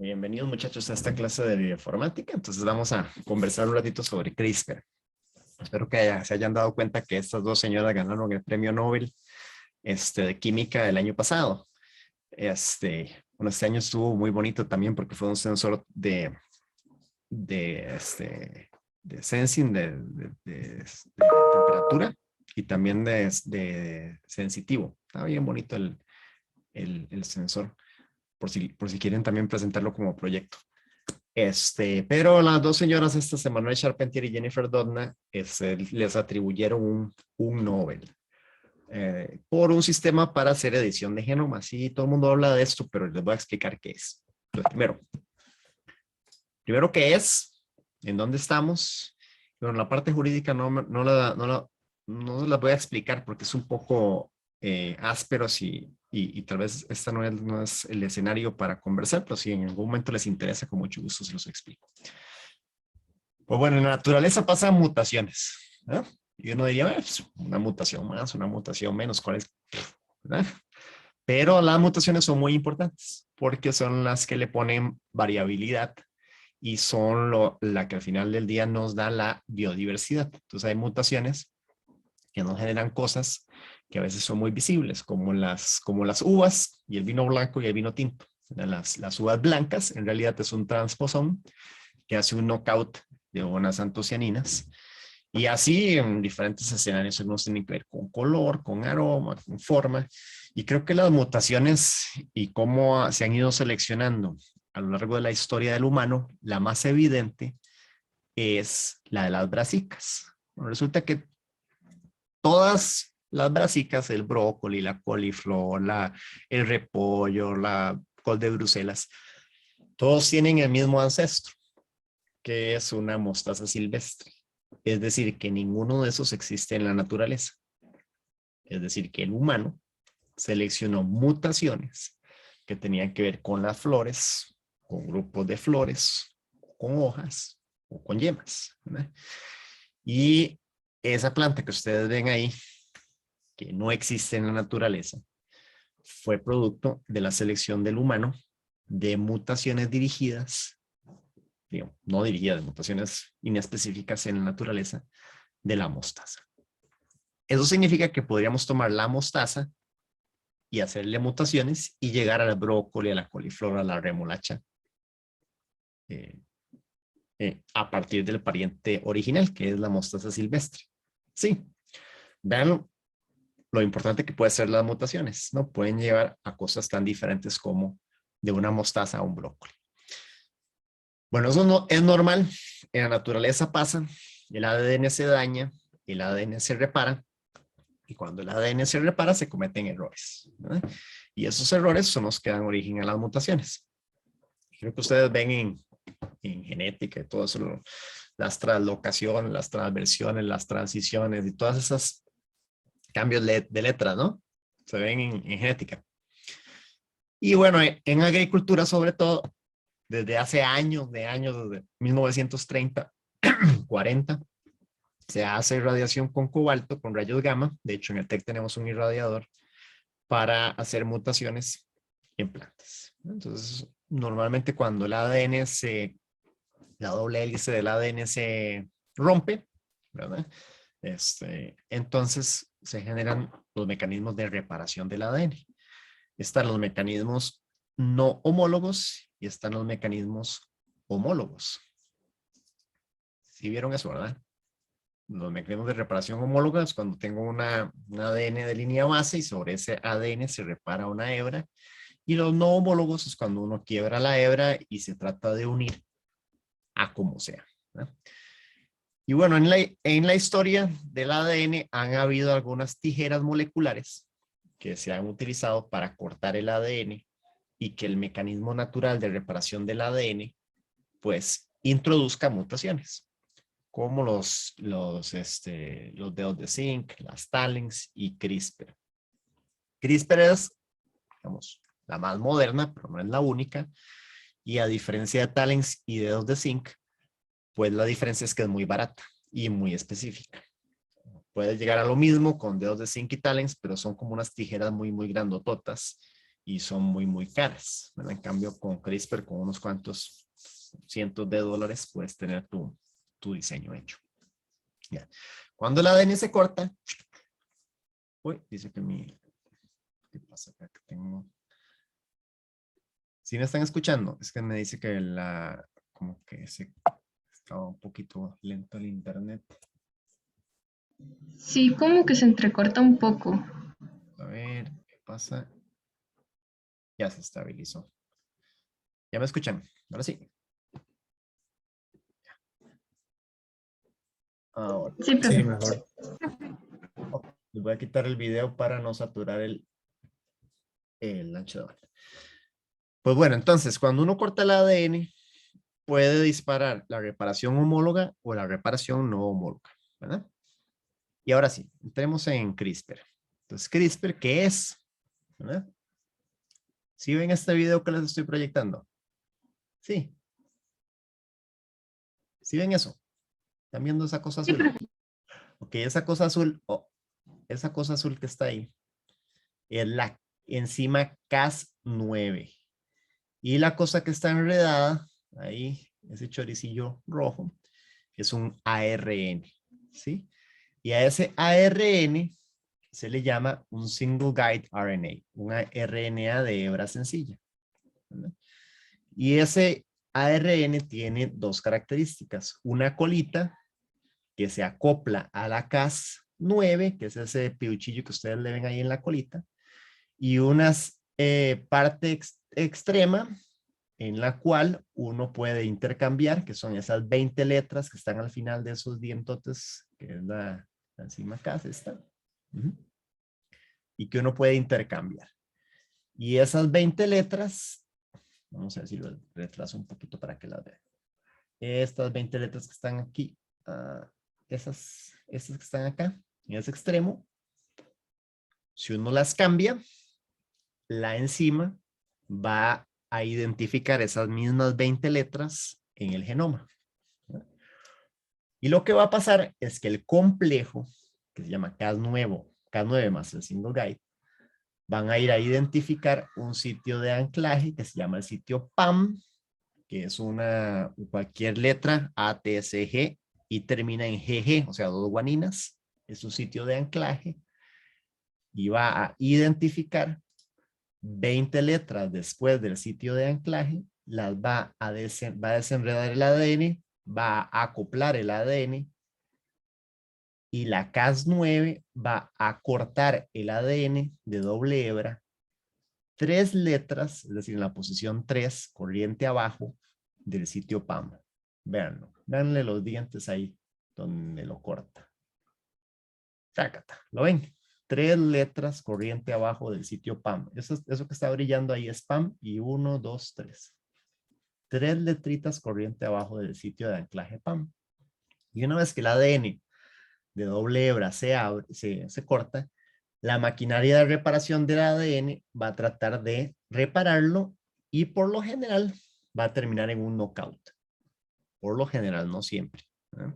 Bienvenidos muchachos a esta clase de bioinformática. Entonces vamos a conversar un ratito sobre CRISPR. Espero que se hayan dado cuenta que estas dos señoras ganaron el premio Nobel de química el año pasado. Bueno, este año estuvo muy bonito también porque fue un sensor de sensing de temperatura y también de sensitivo. Está bien bonito el sensor. Por si quieren también presentarlo como proyecto. Pero las dos señoras estas, Emmanuelle Charpentier y Jennifer Doudna, les atribuyeron un Nobel por un sistema para hacer edición de genomas. Sí, todo el mundo habla de esto, pero les voy a explicar qué es. Entonces, primero qué es, en dónde estamos. Bueno, la parte jurídica no la voy a explicar porque es un poco áspero y tal vez esta no es el escenario para conversar, pero si en algún momento les interesa, con mucho gusto se los explico. Pues bueno, en la naturaleza pasan mutaciones, ¿no? Y uno diría, pues, una mutación más, una mutación menos, ¿cuál es? ¿Verdad? Pero las mutaciones son muy importantes porque son las que le ponen variabilidad y son la que al final del día nos da la biodiversidad. Entonces hay mutaciones que nos generan cosas que a veces son muy visibles, como las uvas y el vino blanco y el vino tinto. Las uvas blancas en realidad es un transposón que hace un knockout de unas antocianinas. Y así en diferentes escenarios algunos tienen que ver con color, con aroma, con forma. Y creo que las mutaciones y cómo se han ido seleccionando a lo largo de la historia del humano, la más evidente es la de las brasicas. Bueno, resulta que todas las brasicas, el brócoli, la coliflor, el repollo, la col de Bruselas, todos tienen el mismo ancestro, que es una mostaza silvestre. Es decir, que ninguno de esos existe en la naturaleza. Es decir, que el humano seleccionó mutaciones que tenían que ver con las flores, con grupos de flores, con hojas o con yemas, ¿verdad? Y esa planta que ustedes ven ahí, que no existe en la naturaleza, fue producto de la selección del humano de mutaciones dirigidas, digo, no dirigidas, mutaciones inespecíficas en la naturaleza de la mostaza. Eso significa que podríamos tomar la mostaza y hacerle mutaciones y llegar al brócoli, a la coliflor, a la remolacha, a partir del pariente original, que es la mostaza silvestre. Sí, vean lo importante que puede ser las mutaciones, ¿no? Pueden llevar a cosas tan diferentes como de una mostaza a un brócoli. Bueno, eso no es normal. En la naturaleza pasa, el ADN se daña, el ADN se repara, y cuando el ADN se repara se cometen errores, ¿verdad? Y esos errores son los que dan origen a las mutaciones. Creo que ustedes ven en genética y todo eso, las translocaciones, las transversiones, las transiciones y todas esas cambios de letras, ¿no? Se ven en genética. Y bueno, en agricultura sobre todo, desde hace años, desde 1930, 40, se hace irradiación con cobalto, con rayos gamma. De hecho, en el TEC tenemos un irradiador para hacer mutaciones en plantas. Entonces, normalmente cuando el ADN la doble hélice del ADN se rompe, ¿verdad? Entonces se generan los mecanismos de reparación del ADN. Están los mecanismos no homólogos y están los mecanismos homólogos. ¿Sí vieron eso, verdad? Los mecanismos de reparación homólogos es cuando tengo un ADN de línea base y sobre ese ADN se repara una hebra. Y los no homólogos es cuando uno quiebra la hebra y se trata de unir a como sea, ¿verdad? Y bueno, en la historia del ADN han habido algunas tijeras moleculares que se han utilizado para cortar el ADN y que el mecanismo natural de reparación del ADN pues introduzca mutaciones, como los dedos de zinc, las TALENs y CRISPR. CRISPR es, digamos, la más moderna, pero no es la única, y a diferencia de TALENs y dedos de zinc, pues la diferencia es que es muy barata y muy específica. Puede llegar a lo mismo con dedos de zinc y TALENs, pero son como unas tijeras muy, muy grandototas y son muy, muy caras, ¿verdad? En cambio, con CRISPR, con unos cuantos cientos de dólares, puedes tener tu diseño hecho. Ya. Cuando el ADN se corta, uy, dice que ¿qué pasa acá? Que tengo... Si me están escuchando, es que me dice que como que estaba un poquito lento el internet. Sí, como que se entrecorta un poco. A ver, ¿qué pasa? Ya se estabilizó. ¿Ya me escuchan? Ahora sí. Ahora. Sí, Sí, profe. mejor. Ok, les voy a quitar el video para no saturar el ancho de banda. Pues bueno, entonces, cuando uno corta el ADN, puede disparar la reparación homóloga o la reparación no homóloga, ¿verdad? Y ahora sí, entremos en CRISPR. Entonces, CRISPR, ¿qué es? ¿Verdad? ¿Sí ven este video que les estoy proyectando? Sí. ¿Sí ven eso? ¿Están viendo esa cosa Sí, azul? profe. Ok, esa cosa azul, esa cosa azul que está ahí, es la enzima Cas9. Y la cosa que está enredada, ahí, ese choricillo rojo, es un ARN, ¿sí? Y a ese ARN se le llama un single guide RNA, una RNA de hebra sencilla, ¿verdad? Y ese ARN tiene dos características, una colita que se acopla a la Cas9, que es ese piuchillo que ustedes le ven ahí en la colita, y una parte extrema en la cual uno puede intercambiar, que son esas 20 letras que están al final de esos dientotes, que es la enzima Cas esta, y que uno puede intercambiar. Y esas 20 letras, vamos a ver si lo retraso un poquito para que las vean. Estas 20 letras que están aquí, esas que están acá, en ese extremo, si uno las cambia, la enzima va a identificar esas mismas 20 letras en el genoma. Y lo que va a pasar es que el complejo, que se llama Cas9 más el single guide, van a ir a identificar un sitio de anclaje que se llama el sitio PAM, que es cualquier letra A, T, C, G y termina en GG, o sea, dos guaninas. Es un sitio de anclaje y va a identificar 20 letras después del sitio de anclaje, las va a desenredar el ADN, va a acoplar el ADN y la Cas9 va a cortar el ADN de doble hebra 3 letras, es decir, en la posición 3, corriente abajo del sitio PAM. Véanlo, véanle los dientes ahí donde lo corta. Chácata, ¿lo ven? 3 letras corriente abajo del sitio PAM. Eso que está brillando ahí es PAM y 1, 2, 3. 3 letritas corriente abajo del sitio de anclaje PAM. Y una vez que el ADN de doble hebra se corta, la maquinaria de reparación del ADN va a tratar de repararlo y por lo general va a terminar en un knockout. Por lo general, no siempre. ¿Verdad?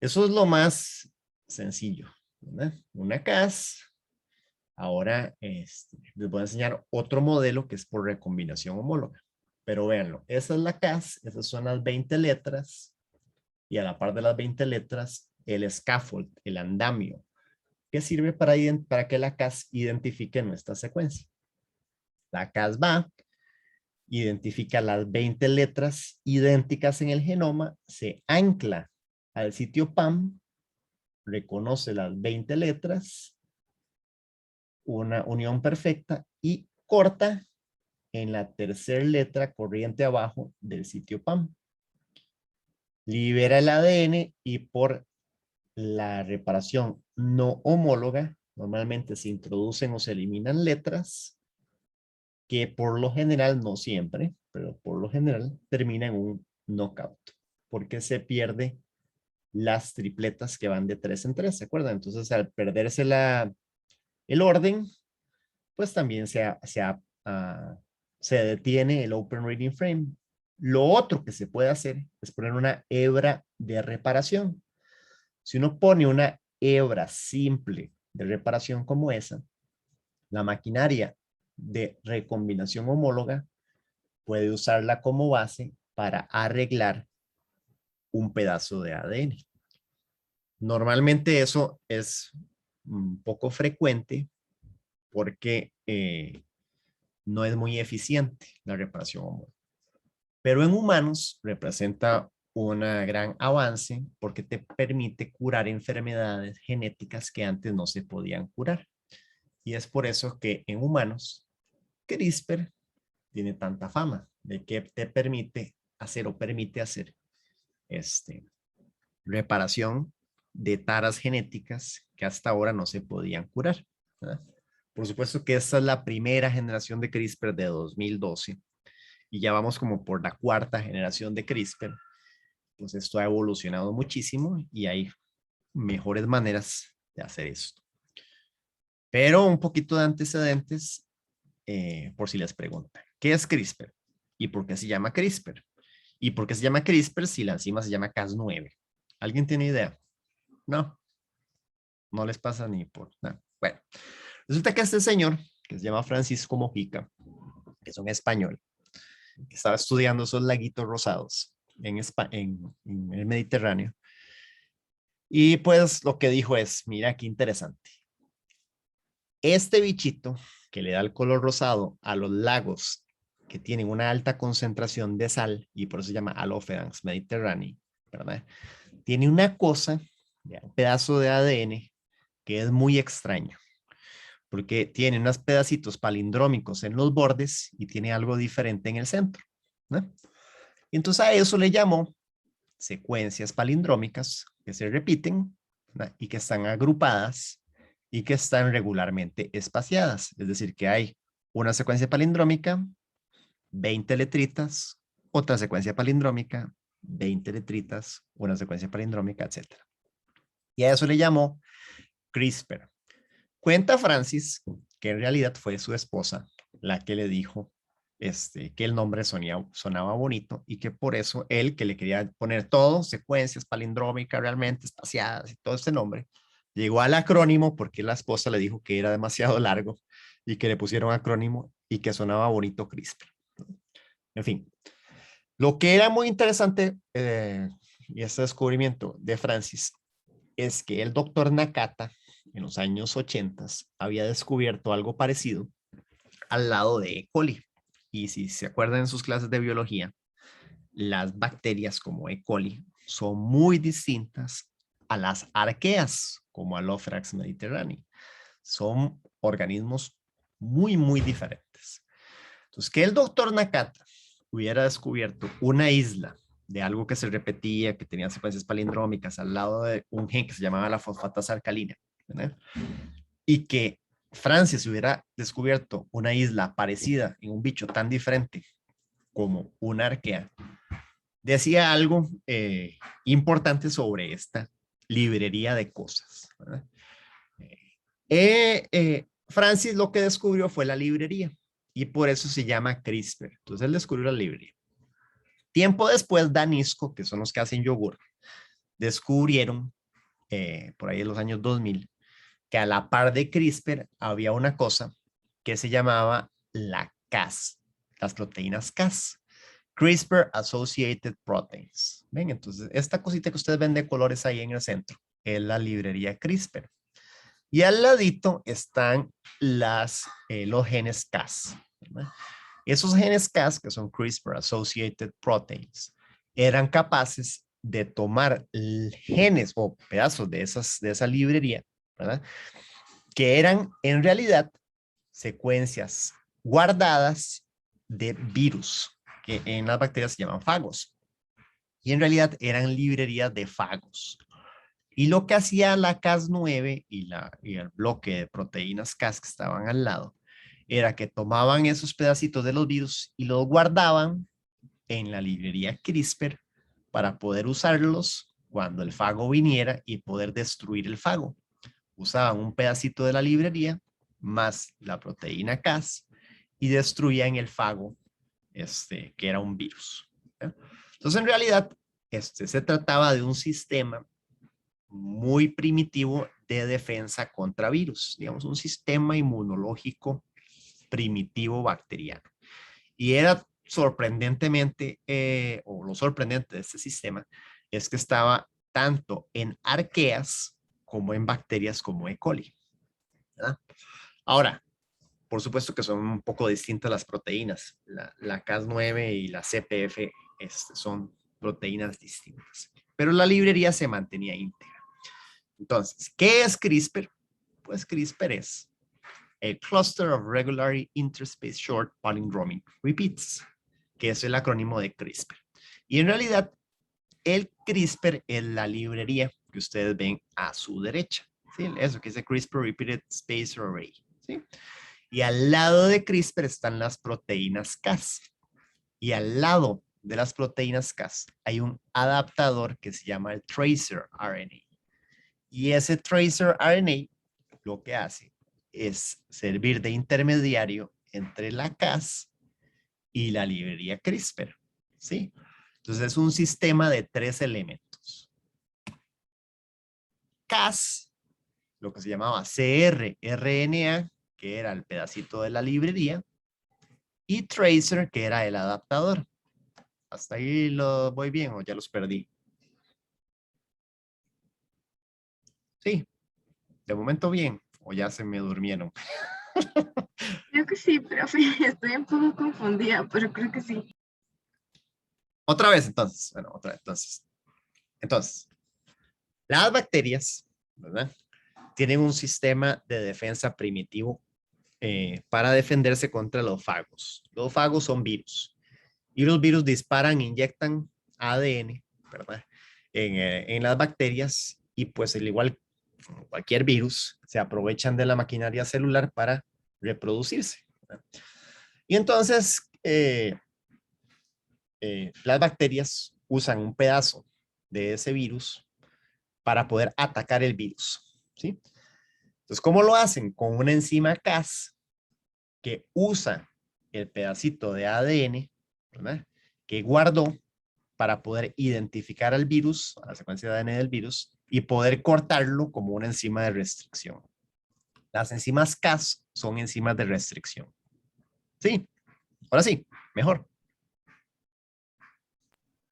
Eso es lo más sencillo. ¿Verdad? Una Cas. Ahora les voy a enseñar otro modelo que es por recombinación homóloga. Pero véanlo, esa es la Cas, esas son las 20 letras y a la par de las 20 letras el scaffold, el andamio, que sirve para que la Cas identifique nuestra secuencia. La Cas va, identifica las 20 letras idénticas en el genoma, se ancla al sitio PAM, reconoce las 20 letras, una unión perfecta y corta en la tercera letra corriente abajo del sitio PAM. Libera el ADN y por la reparación no homóloga, normalmente se introducen o se eliminan letras que por lo general, no siempre, pero por lo general termina en un knockout, porque se pierde las tripletas que van de 3 en 3, ¿se acuerdan? Entonces, al perderse el orden, pues también se detiene el Open Reading Frame. Lo otro que se puede hacer es poner una hebra de reparación. Si uno pone una hebra simple de reparación como esa, la maquinaria de recombinación homóloga, puede usarla como base para arreglar un pedazo de ADN. Normalmente eso es un poco frecuente porque no es muy eficiente la reparación homóloga. Pero en humanos representa un gran avance porque te permite curar enfermedades genéticas que antes no se podían curar. Y es por eso que en humanos CRISPR tiene tanta fama de que te permite hacer o permite hacer reparación de taras genéticas que hasta ahora no se podían curar, ¿verdad? Por supuesto que esta es la primera generación de CRISPR de 2012 y ya vamos como por la cuarta generación de CRISPR. Pues esto ha evolucionado muchísimo y hay mejores maneras de hacer esto. Pero un poquito de antecedentes, por si les preguntan. ¿Qué es CRISPR? ¿Y por qué se llama CRISPR? ¿Y por qué se llama CRISPR si la enzima se llama Cas9? ¿Alguien tiene idea? No, no les pasa ni por nada. Bueno, resulta que este señor, que se llama Francisco Mojica, que es un español, que estaba estudiando esos laguitos rosados en el Mediterráneo, y pues lo que dijo es, mira qué interesante. Este bichito que le da el color rosado a los lagos que tienen una alta concentración de sal, y por eso se llama Alopherans mediterranei, ¿verdad? Tiene una cosa, un pedazo de ADN que es muy extraño, porque tiene unos pedacitos palindrómicos en los bordes y tiene algo diferente en el centro, ¿no? Y entonces a eso le llamó secuencias palindrómicas que se repiten, ¿no? Y que están agrupadas y que están regularmente espaciadas. Es decir, que hay una secuencia palindrómica, 20 letritas, otra secuencia palindrómica, 20 letritas, una secuencia palindrómica, etc. Y a eso le llamó CRISPR. Cuenta Francis que en realidad fue su esposa la que le dijo que el nombre sonaba bonito y que por eso él, que le quería poner todo, secuencias palindrómicas realmente espaciadas y todo este nombre, llegó al acrónimo porque la esposa le dijo que era demasiado largo y que le pusieron acrónimo y que sonaba bonito CRISPR. En fin, lo que era muy interesante y este descubrimiento de Francis es que el doctor Nakata en los años 80 había descubierto algo parecido al lado de E. coli. Y si se acuerdan en sus clases de biología, las bacterias como E. coli son muy distintas a las arqueas, como Alophyrax mediterranei. Son organismos muy, muy diferentes. Entonces, que el doctor Nakata hubiera descubierto una isla de algo que se repetía, que tenía secuencias palindrómicas al lado de un gen que se llamaba la fosfatasa alcalina, ¿verdad? Y que Francia se hubiera descubierto una isla parecida en un bicho tan diferente como una arquea, decía algo importante sobre esta librería de cosas, ¿verdad? Francis lo que descubrió fue la librería y por eso se llama CRISPR. Entonces él descubrió la librería. Tiempo después, Danisco, que son los que hacen yogur, descubrieron por ahí en los años 2000 que a la par de CRISPR había una cosa que se llamaba la Cas, las proteínas Cas, CRISPR Associated Proteins. ¿Ven? Entonces, esta cosita que ustedes ven de colores ahí en el centro es la librería CRISPR. Y al ladito están los genes Cas, ¿verdad? Esos genes Cas, que son CRISPR Associated Proteins, eran capaces de tomar genes o pedazos de esa librería, ¿verdad? Que eran en realidad secuencias guardadas de virus, que en las bacterias se llaman fagos. Y en realidad eran librerías de fagos. Y lo que hacía la Cas9 y el bloque de proteínas Cas que estaban al lado, era que tomaban esos pedacitos de los virus y los guardaban en la librería CRISPR para poder usarlos cuando el fago viniera y poder destruir el fago. Usaban un pedacito de la librería más la proteína Cas y destruían el fago, que era un virus. Entonces, en realidad, se trataba de un sistema muy primitivo de defensa contra virus, digamos, un sistema inmunológico primitivo bacteriano. Y era sorprendentemente, o lo sorprendente de este sistema, es que estaba tanto en arqueas como en bacterias como E. coli, ¿verdad? Ahora, por supuesto que son un poco distintas las proteínas. La Cas9 y la CPF son proteínas distintas. Pero la librería se mantenía íntegra. Entonces, ¿qué es CRISPR? Pues CRISPR es el Cluster of Regularly Interspace Short Palindromic Repeats, que es el acrónimo de CRISPR. Y en realidad, el CRISPR es la librería que ustedes ven a su derecha. ¿Sí? Eso que dice CRISPR Repeated Space Array. ¿Sí? Y al lado de CRISPR están las proteínas Cas. Y al lado de las proteínas Cas hay un adaptador que se llama el tracer RNA. Y ese tracer RNA lo que hace es servir de intermediario entre la Cas y la librería CRISPR. ¿Sí? Entonces es un sistema de 3 elementos. Cas, lo que se llamaba cRNA, que era el pedacito de la librería, y tracer, que era el adaptador. ¿Hasta ahí lo voy bien o ya los perdí? Sí, de momento bien, o ya se me durmieron. Creo que sí, profe. Estoy un poco confundida, pero creo que sí. Otra vez entonces, bueno, otra vez entonces, las bacterias, ¿verdad? Tienen un sistema de defensa primitivo para defenderse contra los fagos. Los fagos son virus. Y los virus disparan, inyectan ADN, ¿verdad? En las bacterias y pues al igual como cualquier virus, se aprovechan de la maquinaria celular para reproducirse, ¿verdad? Y entonces, las bacterias usan un pedazo de ese virus para poder atacar el virus, ¿sí? Entonces, ¿cómo lo hacen? Con una enzima Cas que usa el pedacito de ADN, ¿verdad? Que guardó para poder identificar al virus, a la secuencia de ADN del virus, y poder cortarlo como una enzima de restricción. Las enzimas Cas son enzimas de restricción. Sí, ahora sí, mejor.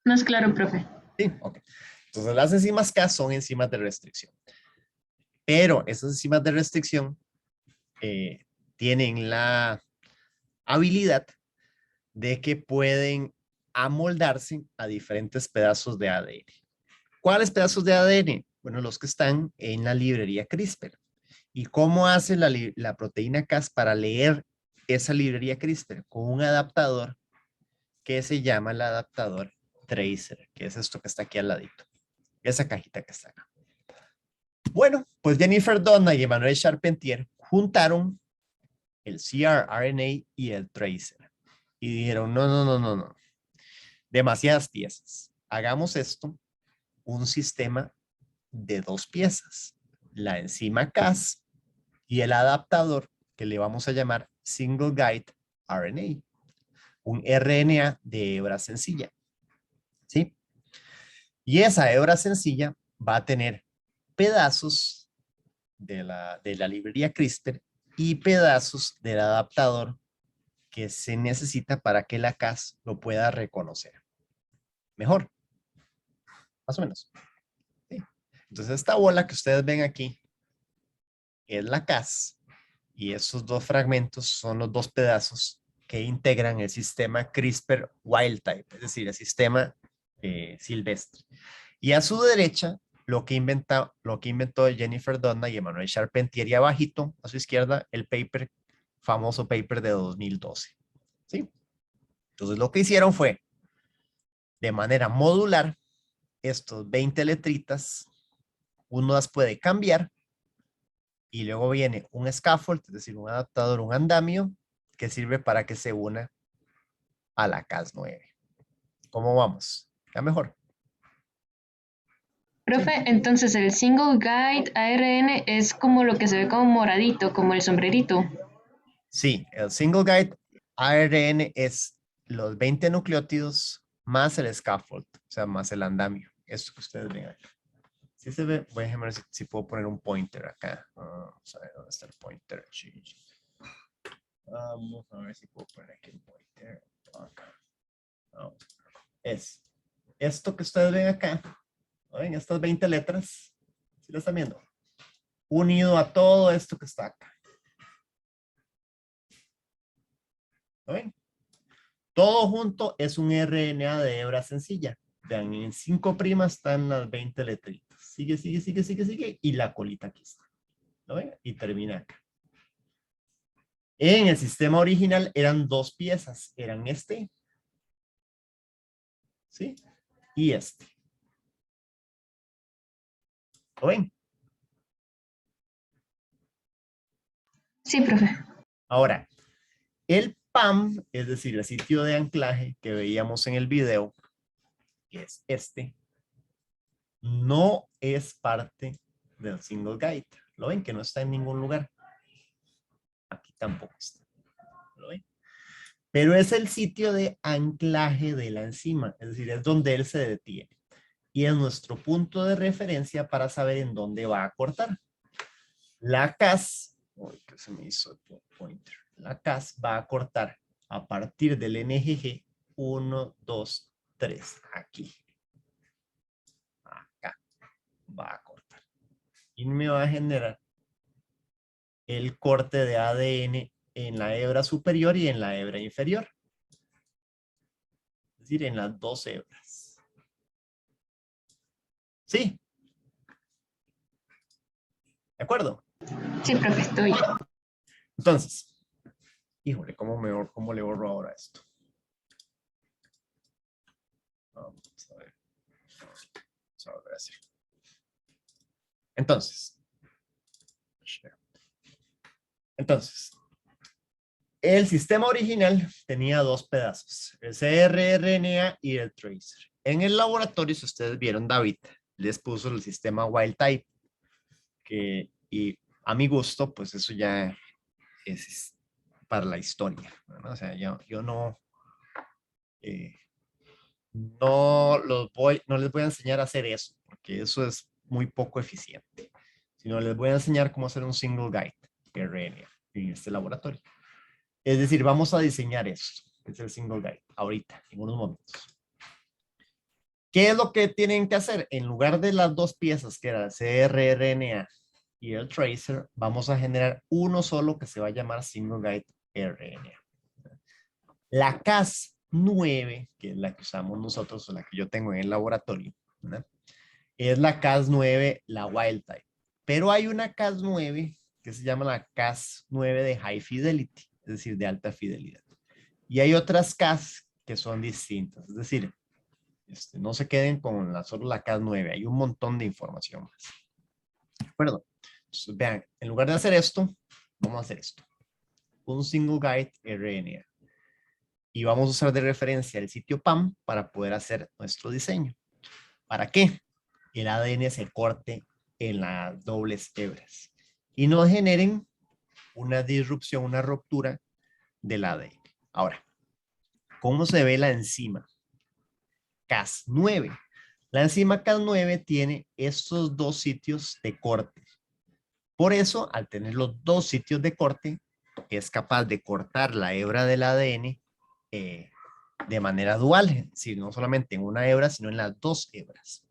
No es claro, profe. Sí, ok. Entonces las enzimas Cas son enzimas de restricción. Pero esas enzimas de restricción tienen la habilidad de que pueden amoldarse a diferentes pedazos de ADN. ¿Cuáles pedazos de ADN? Bueno, los que están en la librería CRISPR. ¿Y cómo hace la proteína Cas para leer esa librería CRISPR? Con un adaptador que se llama el adaptador tracer, que es esto que está aquí al ladito. Esa cajita que está acá. Bueno, pues Jennifer Doudna y Emmanuel Charpentier juntaron el cRNA y el tracer. Y dijeron, no, no, no, no, no. Demasiadas piezas. Hagamos esto un sistema de 2 piezas. La enzima Cas y el adaptador que le vamos a llamar Single Guide RNA. Un RNA de hebra sencilla. ¿Sí? Y esa hebra sencilla va a tener pedazos de la librería CRISPR y pedazos del adaptador que se necesita para que la Cas lo pueda reconocer. Mejor, más o menos. ¿Sí? Entonces esta bola que ustedes ven aquí es la Cas y esos 2 fragmentos son los 2 pedazos que integran el sistema CRISPR wild type, es decir, el sistema silvestre. Y a su derecha, lo que inventó Jennifer Doudna y Emmanuel Charpentier, y abajito, a su izquierda, el famoso paper de 2012. ¿Sí? Entonces lo que hicieron fue, de manera modular, estos 20 letritas, uno las puede cambiar y luego viene un scaffold, es decir, un adaptador, un andamio, que sirve para que se una a la Cas9. ¿Cómo vamos? ¿Ya mejor? Sí. Profe, entonces el single guide ARN es como lo que se ve como moradito, como el sombrerito. Sí, el single guide ARN es los 20 nucleótidos más el scaffold, o sea, más el andamio. Esto que ustedes ven ahí. Si se ve, voy a ver si puedo poner un pointer acá. Vamos a ver dónde está el pointer. Vamos a ver si puedo poner aquí el pointer. Acá. Vamos. Es esto que ustedes ven acá, ¿no ven? Estas 20 letras, ¿sí lo están viendo? Unido a todo esto que está acá. ¿Lo ven? Todo junto es un RNA de hebra sencilla. Vean, en 5' están las 20 letritas. Sigue, sigue, sigue, sigue, sigue. Y la colita aquí está. ¿Lo ven? Y termina acá. En el sistema original eran 2 piezas. Eran este. ¿Sí? Y este. ¿Lo ven? Sí, profe. Ahora, el PAM, es decir, el sitio de anclaje que veíamos en el video, que es este, no es parte del single guide. ¿Lo ven? Que no está en ningún lugar. Aquí tampoco está. ¿Lo ven? Pero es el sitio de anclaje de la enzima, es decir, es donde él se detiene. Y es nuestro punto de referencia para saber en dónde va a cortar. La CAS, que se me hizo el pointer. La CAS va a cortar a partir del NGG 1, 2, 3, aquí. Acá va a cortar. Y me va a generar el corte de ADN en la hebra superior y en la hebra inferior. Es decir, en las 2 hebras. ¿Sí? ¿De acuerdo? Sí, profe, estoy. Entonces, híjole, ¿cómo le borro ahora esto? Vamos a ver. Vamos a volver a hacer. Entonces, el sistema original tenía 2 pedazos, el cRRNA y el tracer. En el laboratorio, si ustedes vieron, David les puso el sistema wild type, y a mi gusto, pues eso ya es para la historia, ¿no? O sea, yo no, no les voy a enseñar a hacer eso, porque eso es muy poco eficiente, sino les voy a enseñar cómo hacer un single guide RNA en este laboratorio. Es decir, vamos a diseñar esto, que es el single guide, ahorita, en unos momentos. ¿Qué es lo que tienen que hacer? En lugar de las 2 piezas, que era el cRRNA y el tracer, vamos a generar uno solo que se va a llamar single guide RNA. La Cas9, que es la que usamos nosotros, o la que yo tengo en el laboratorio, ¿verdad? Es la Cas9, la wild type. Pero hay una Cas9 que se llama la Cas9 de high fidelity, es decir, de alta fidelidad. Y hay otras Cas que son distintas, es decir, no se queden con solo la Cas9, hay un montón de información más. ¿De acuerdo? Entonces, vean, en lugar de hacer esto, vamos a hacer esto. Un single guide RNA. Y vamos a usar de referencia el sitio PAM para poder hacer nuestro diseño. ¿Para qué? El ADN se corte en las dobles hebras y no generen una disrupción, una ruptura del ADN. Ahora, ¿cómo se ve la enzima Cas9? La enzima Cas9 tiene estos 2 sitios de corte. Por eso, al tener los 2 sitios de corte, es capaz de cortar la hebra del ADN de manera dual, es decir, no solamente en una hebra, sino en las 2 hebras.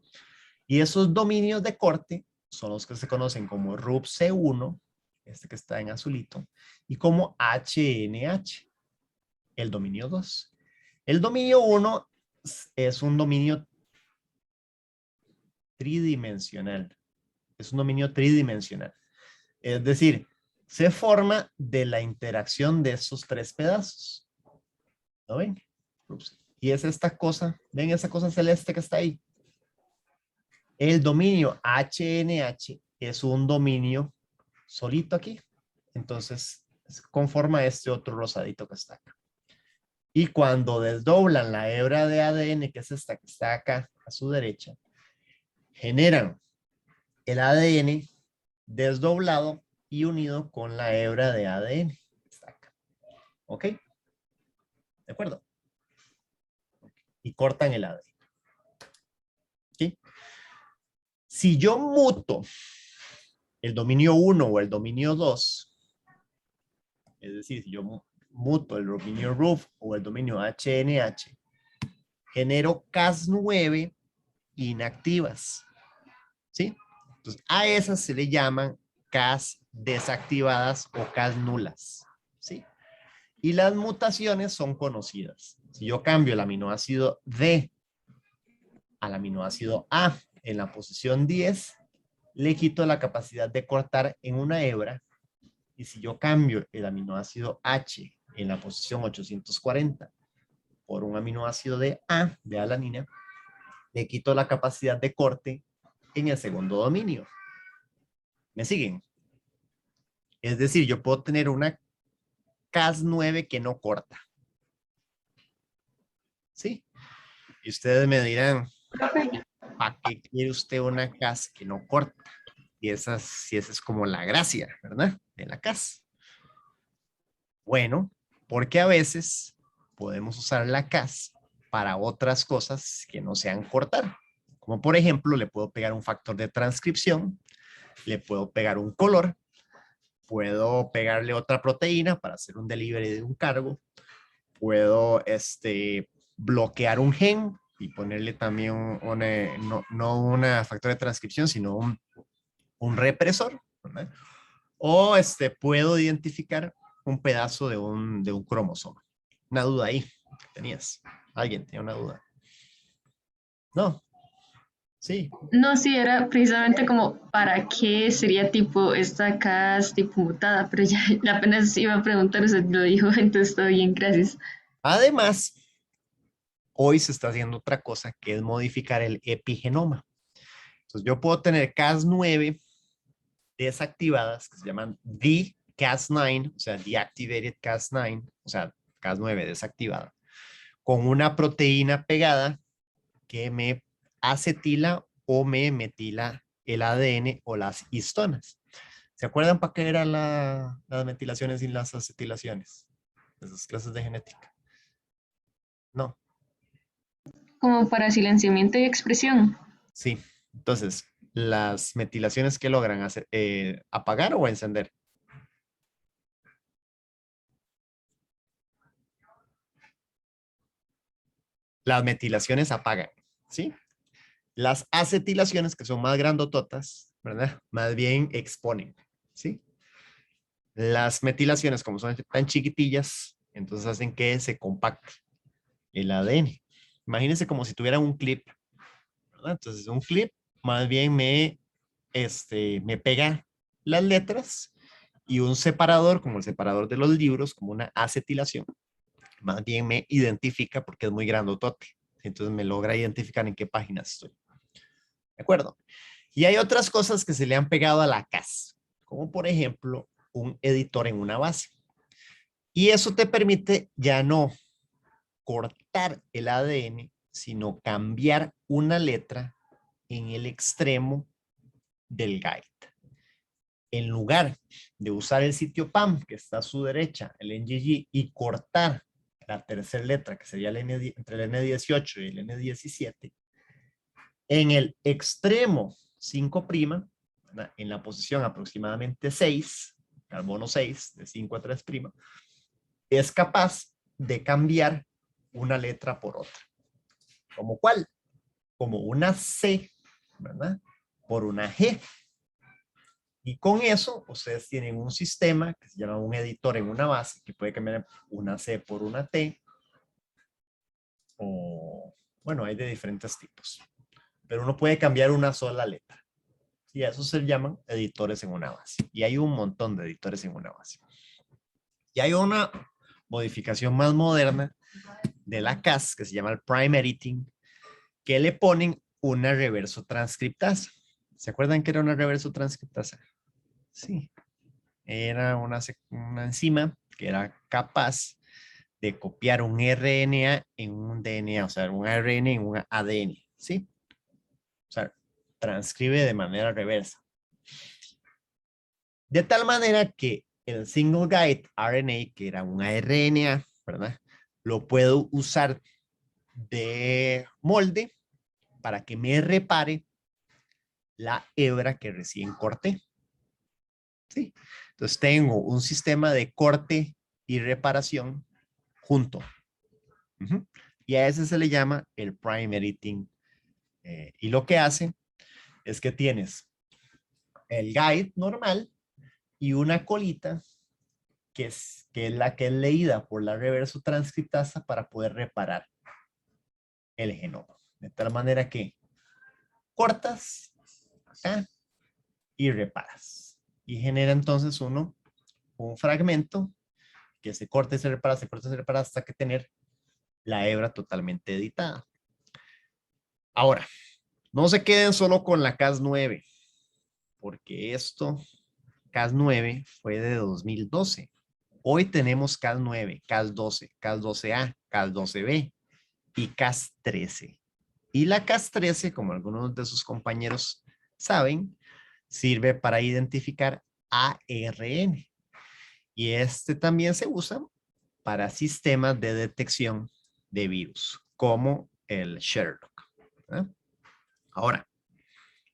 Y esos dominios de corte son los que se conocen como RUBC1, este que está en azulito, y como HNH, el dominio 2. El dominio 1 es un dominio tridimensional. Es un dominio tridimensional. Es decir, se forma de la interacción de esos 3 pedazos. ¿Lo ven? Y es esta cosa, ¿ven esa cosa celeste que está ahí? El dominio HNH es un dominio solito aquí. Entonces, conforma este otro rosadito que está acá. Y cuando desdoblan la hebra de ADN, que es esta que está acá a su derecha, generan el ADN desdoblado y unido con la hebra de ADN que está acá. ¿Ok? ¿De acuerdo? Y cortan el ADN. ¿Sí? Si yo muto el dominio 1 o el dominio 2, Es decir, si yo muto el dominio root o el dominio HNH, genero Cas9 inactivas. ¿Sí? Entonces, a esas se le llaman Cas desactivadas o Cas nulas. ¿Sí? Y las mutaciones son conocidas. Si yo cambio el aminoácido D al aminoácido A en la posición 10, le quito la capacidad de cortar en una hebra. Y si yo cambio el aminoácido H en la posición 840 por un aminoácido de A, de alanina, le quito la capacidad de corte en el segundo dominio. ¿Me siguen? Es decir, yo puedo tener una Cas9 que no corta. ¿Sí? Y ustedes me dirán, ¿para qué quiere usted una Cas que no corta? Y esa es como la gracia, ¿verdad? De la Cas. Bueno, porque a veces podemos usar la Cas para otras cosas que no sean cortar. Como por ejemplo, le puedo pegar un factor de transcripción, le puedo pegar un color, puedo pegarle otra proteína para hacer un delivery de un cargo, puedo bloquear un gen y ponerle también no una factor de transcripción, sino un represor, ¿verdad? O puedo identificar un pedazo de un cromosoma. Una duda ahí, ¿tenías? ¿Alguien tenía una duda? No, sí. No, sí, era precisamente como para qué sería tipo esta CAS tipo mutada, pero ya apenas iba a preguntar, usted lo dijo, entonces todo bien, gracias. Además, hoy se está haciendo otra cosa que es modificar el epigenoma. Entonces yo puedo tener Cas9 desactivadas que se llaman Cas9, o sea, deactivated Cas9, o sea, Cas9 desactivada, con una proteína pegada que me acetila o me metila el ADN o las histonas. ¿Se acuerdan para qué eran las metilaciones y las acetilaciones? Esas clases de genética. No, Como para silenciamiento y expresión. sí. Entonces, las metilaciones que logran hacer, apagar o encender. Las metilaciones apagan, ¿sí? Las acetilaciones, que son más grandototas, ¿verdad? Más bien exponen, ¿sí? Las metilaciones, como son tan chiquitillas, entonces hacen que se compacte el ADN. Imagínense como si tuviera un clip, ¿verdad? Entonces un clip más bien me pega las letras y un separador, como el separador de los libros, como una acetilación, más bien me identifica porque es muy grandotote. Entonces me logra identificar en qué página estoy. ¿De acuerdo? Y hay otras cosas que se le han pegado a la Cas, como por ejemplo un editor en una base. Y eso te permite ya no cortar el ADN, sino cambiar una letra en el extremo del guide. En lugar de usar el sitio PAM, que está a su derecha, el NGG, y cortar la tercera letra, que sería entre el N18 y el N17, en el extremo 5', en la posición aproximadamente 6, carbono 6, de 5 a 3', es capaz de cambiar una letra por otra. ¿Como cuál? Como una C, ¿verdad? Por una G. Y con eso, ustedes tienen un sistema que se llama un editor en una base, que puede cambiar una C por una T, o, bueno, hay de diferentes tipos. Pero uno puede cambiar una sola letra. Y a eso se llaman editores en una base. Y hay un montón de editores en una base. Y hay una modificación más moderna de la Cas, que se llama el Prime Editing, que le ponen una reverso transcriptasa. ¿Se acuerdan que era una reverso transcriptasa? Sí. Era una enzima que era capaz de copiar un RNA en un DNA, o sea, un ARN en un ADN, ¿sí? O sea, transcribe de manera reversa. De tal manera que el single guide RNA, que era un RNA, ¿verdad? Lo puedo usar de molde para que me repare la hebra que recién corté. ¿Sí? Entonces tengo un sistema de corte y reparación junto. Ujú. Y a ese se le llama el prime editing. Y lo que hace es que tienes el guide normal y una colita que es la que es leída por la reverso transcriptasa para poder reparar el genoma. De tal manera que cortas acá y reparas. Y genera entonces un fragmento que se corta y se corta y se repara hasta que tener la hebra totalmente editada. Ahora, no se queden solo con la Cas9, porque esto, Cas9, fue de 2012. Hoy tenemos Cas9, Cas12, Cas12A, Cas12B y Cas13. Y la Cas13, como algunos de sus compañeros saben, sirve para identificar ARN. Y este también se usa para sistemas de detección de virus, como el Sherlock. ¿Eh? Ahora,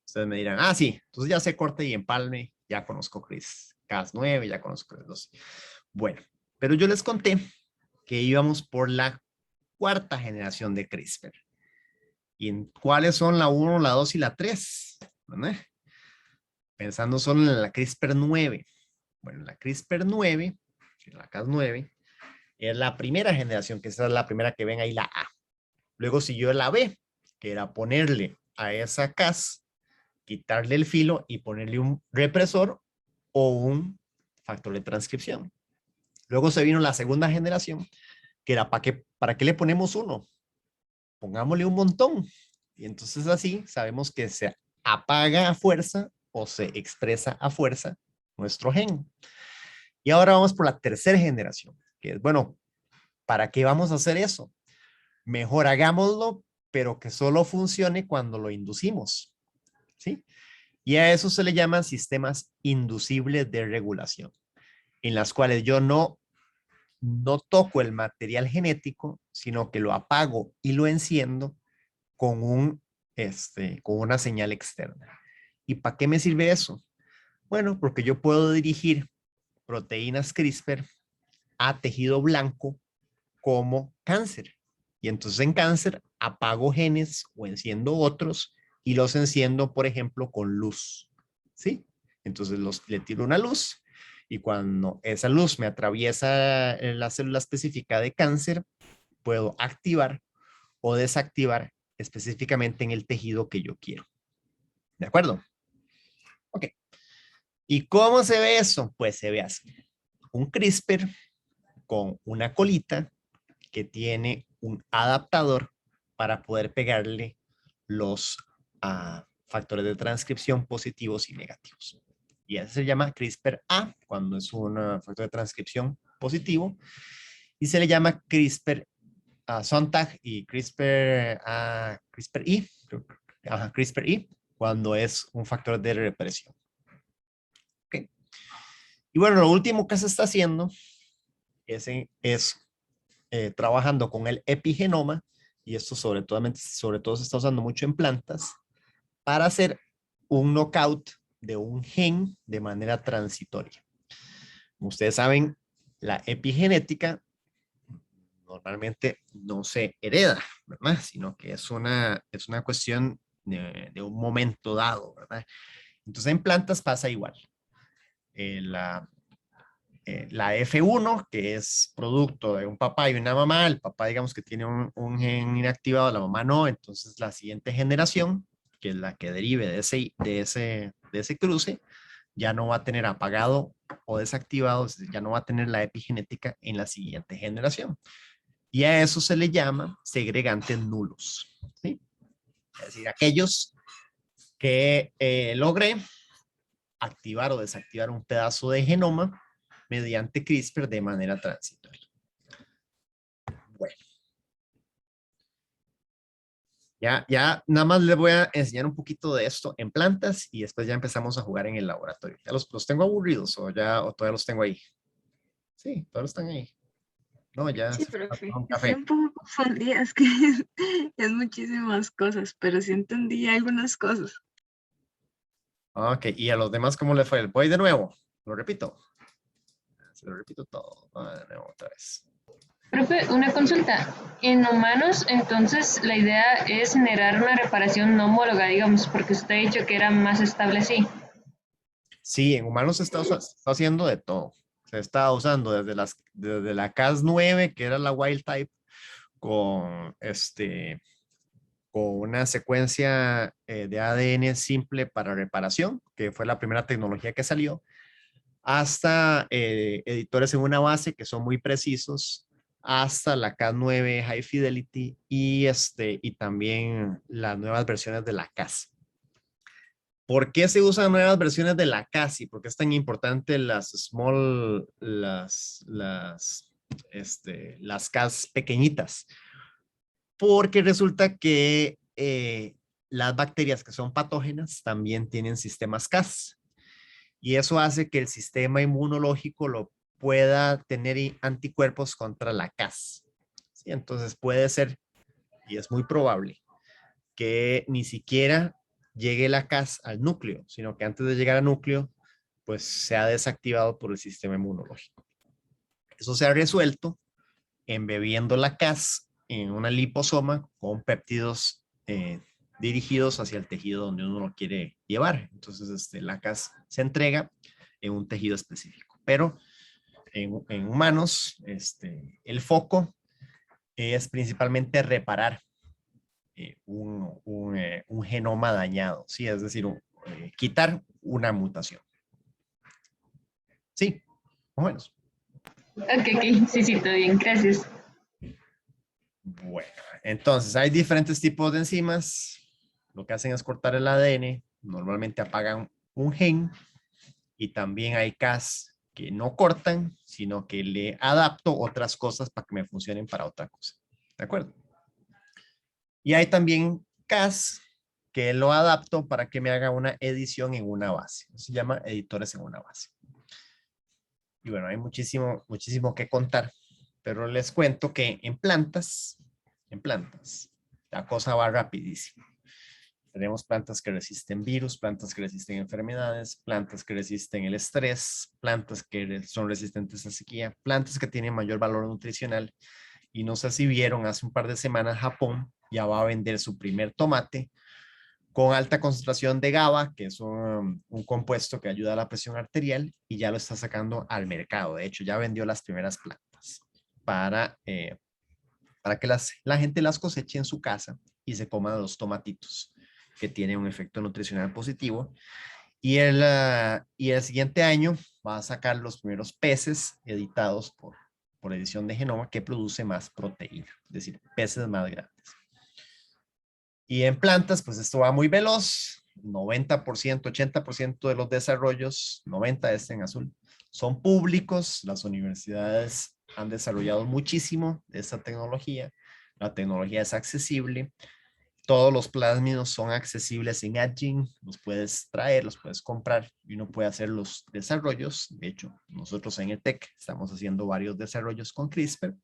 ustedes me dirán, sí, entonces ya sé corte y empalme, ya conozco Cas9, ya conozco Cas12. Bueno, pero yo les conté que íbamos por la cuarta generación de CRISPR. ¿Y en cuáles son la 1, la 2 y la 3? ¿Verdad? Pensando solo en la CRISPR-9. Bueno, la CRISPR-9, la Cas9, es la primera generación, que esa es la primera que ven ahí, la A. Luego siguió la B, que era ponerle a esa Cas, quitarle el filo y ponerle un represor o un factor de transcripción. Luego se vino la segunda generación, que era ¿para qué le ponemos uno? Pongámosle un montón. Y entonces así sabemos que se apaga a fuerza o se expresa a fuerza nuestro gen. Y ahora vamos por la tercera generación, que es, bueno, ¿para qué vamos a hacer eso? Mejor hagámoslo, pero que solo funcione cuando lo inducimos. ¿Sí? Y a eso se le llaman sistemas inducibles de regulación, en las cuales yo no toco el material genético, sino que lo apago y lo enciendo con con una señal externa. ¿Y para qué me sirve eso? Bueno, porque yo puedo dirigir proteínas CRISPR a tejido blanco como cáncer. Y entonces en cáncer apago genes o enciendo otros y los enciendo, por ejemplo, con luz. ¿Sí? Entonces le tiro una luz y cuando esa luz me atraviesa la célula específica de cáncer, puedo activar o desactivar específicamente en el tejido que yo quiero. ¿De acuerdo? Ok. ¿Y cómo se ve eso? Pues se ve así. Un CRISPR con una colita que tiene un adaptador para poder pegarle los factores de transcripción positivos y negativos. Y eso se llama CRISPR-A cuando es un factor de transcripción positivo y se le llama CRISPR Sontag y CRISPR-I, CRISPR-I cuando es un factor de represión. Okay. Y bueno, lo último que se está haciendo es trabajando con el epigenoma, y esto sobre todo se está usando mucho en plantas, para hacer un knockout de un gen de manera transitoria. Como ustedes saben, la epigenética normalmente no se hereda, ¿verdad? Sino que es una cuestión de un momento dado, ¿verdad? Entonces en plantas pasa igual. La F1, que es producto de un papá y una mamá, el papá digamos que tiene un gen inactivado, la mamá no, entonces la siguiente generación, que es la que derive de ese cruce, ya no va a tener apagado o desactivado, ya no va a tener la epigenética en la siguiente generación. Y a eso se le llama segregantes nulos, ¿sí? Es decir, aquellos que logré activar o desactivar un pedazo de genoma mediante CRISPR de manera transitoria. Bueno, ya nada más les voy a enseñar un poquito de esto en plantas y después ya empezamos a jugar en el laboratorio. ¿Ya los tengo aburridos o todavía los tengo ahí? Sí, todos están ahí. No, ya Sí, se fue a profe. tomar un Estoy café. un poco confundida, es que es muchísimas cosas, pero sí entendí algunas cosas. Ok, ¿y a los demás cómo les fue? Voy de nuevo, lo repito. lo repito todo. Otra vez. Profe, una consulta. En humanos, entonces, la idea es generar una reparación no homóloga, digamos, porque usted ha dicho que era más estable así. Sí, en humanos se está haciendo de todo. Se está usando desde la Cas9, que era la wild type, con, con una secuencia de ADN simple para reparación, que fue la primera tecnología que salió, hasta editores en una base que son muy precisos, hasta la Cas9 High Fidelity y también las nuevas versiones de la Cas. ¿Por qué se usan nuevas versiones de la CASI? ¿Por qué es tan importante las CAS pequeñitas? Porque resulta que las bacterias que son patógenas también tienen sistemas CAS y eso hace que el sistema inmunológico lo pueda tener anticuerpos contra la CAS. ¿Sí? Entonces puede ser, y es muy probable, que ni siquiera llegue la CAS al núcleo, sino que antes de llegar al núcleo, pues se ha desactivado por el sistema inmunológico. Eso se ha resuelto embebiendo la CAS en una liposoma con péptidos dirigidos hacia el tejido donde uno lo quiere llevar. Entonces, la CAS se entrega en un tejido específico. Pero en humanos, el foco es principalmente reparar un genoma dañado, ¿sí? Es decir, quitar una mutación. Sí, más o menos. Ok, ok, sí, sí, todo bien, gracias. Bueno, entonces hay diferentes tipos de enzimas. Lo que hacen es cortar el ADN. Normalmente apagan un gen y también hay Cas que no cortan, sino que le adapto otras cosas para que me funcionen para otra cosa. ¿De acuerdo? Y hay también Cas que lo adapto para que me haga una edición en una base. Se llama editores en una base. Y bueno, hay muchísimo, muchísimo que contar, pero les cuento que en plantas, la cosa va rapidísimo. Tenemos plantas que resisten virus, plantas que resisten enfermedades, plantas que resisten el estrés, plantas que son resistentes a sequía, plantas que tienen mayor valor nutricional. Y no sé si vieron, hace un par de semanas Japón ya va a vender su primer tomate con alta concentración de GABA, que es un compuesto que ayuda a la presión arterial y ya lo está sacando al mercado. De hecho, ya vendió las primeras plantas para que la gente las coseche en su casa y se coma los tomatitos, que tienen un efecto nutricional positivo. Y el siguiente año va a sacar los primeros peces editados por edición de genoma que produce más proteína, es decir, peces más grandes. Y en plantas, pues esto va muy veloz. 90%, 80% de los desarrollos, 90 en azul, son públicos. Las universidades han desarrollado muchísimo de esta tecnología. La tecnología es accesible. Todos los plásmidos son accesibles en Agile. Los puedes traer, los puedes comprar y uno puede hacer los desarrollos. De hecho, nosotros en ETEC estamos haciendo varios desarrollos con CRISPR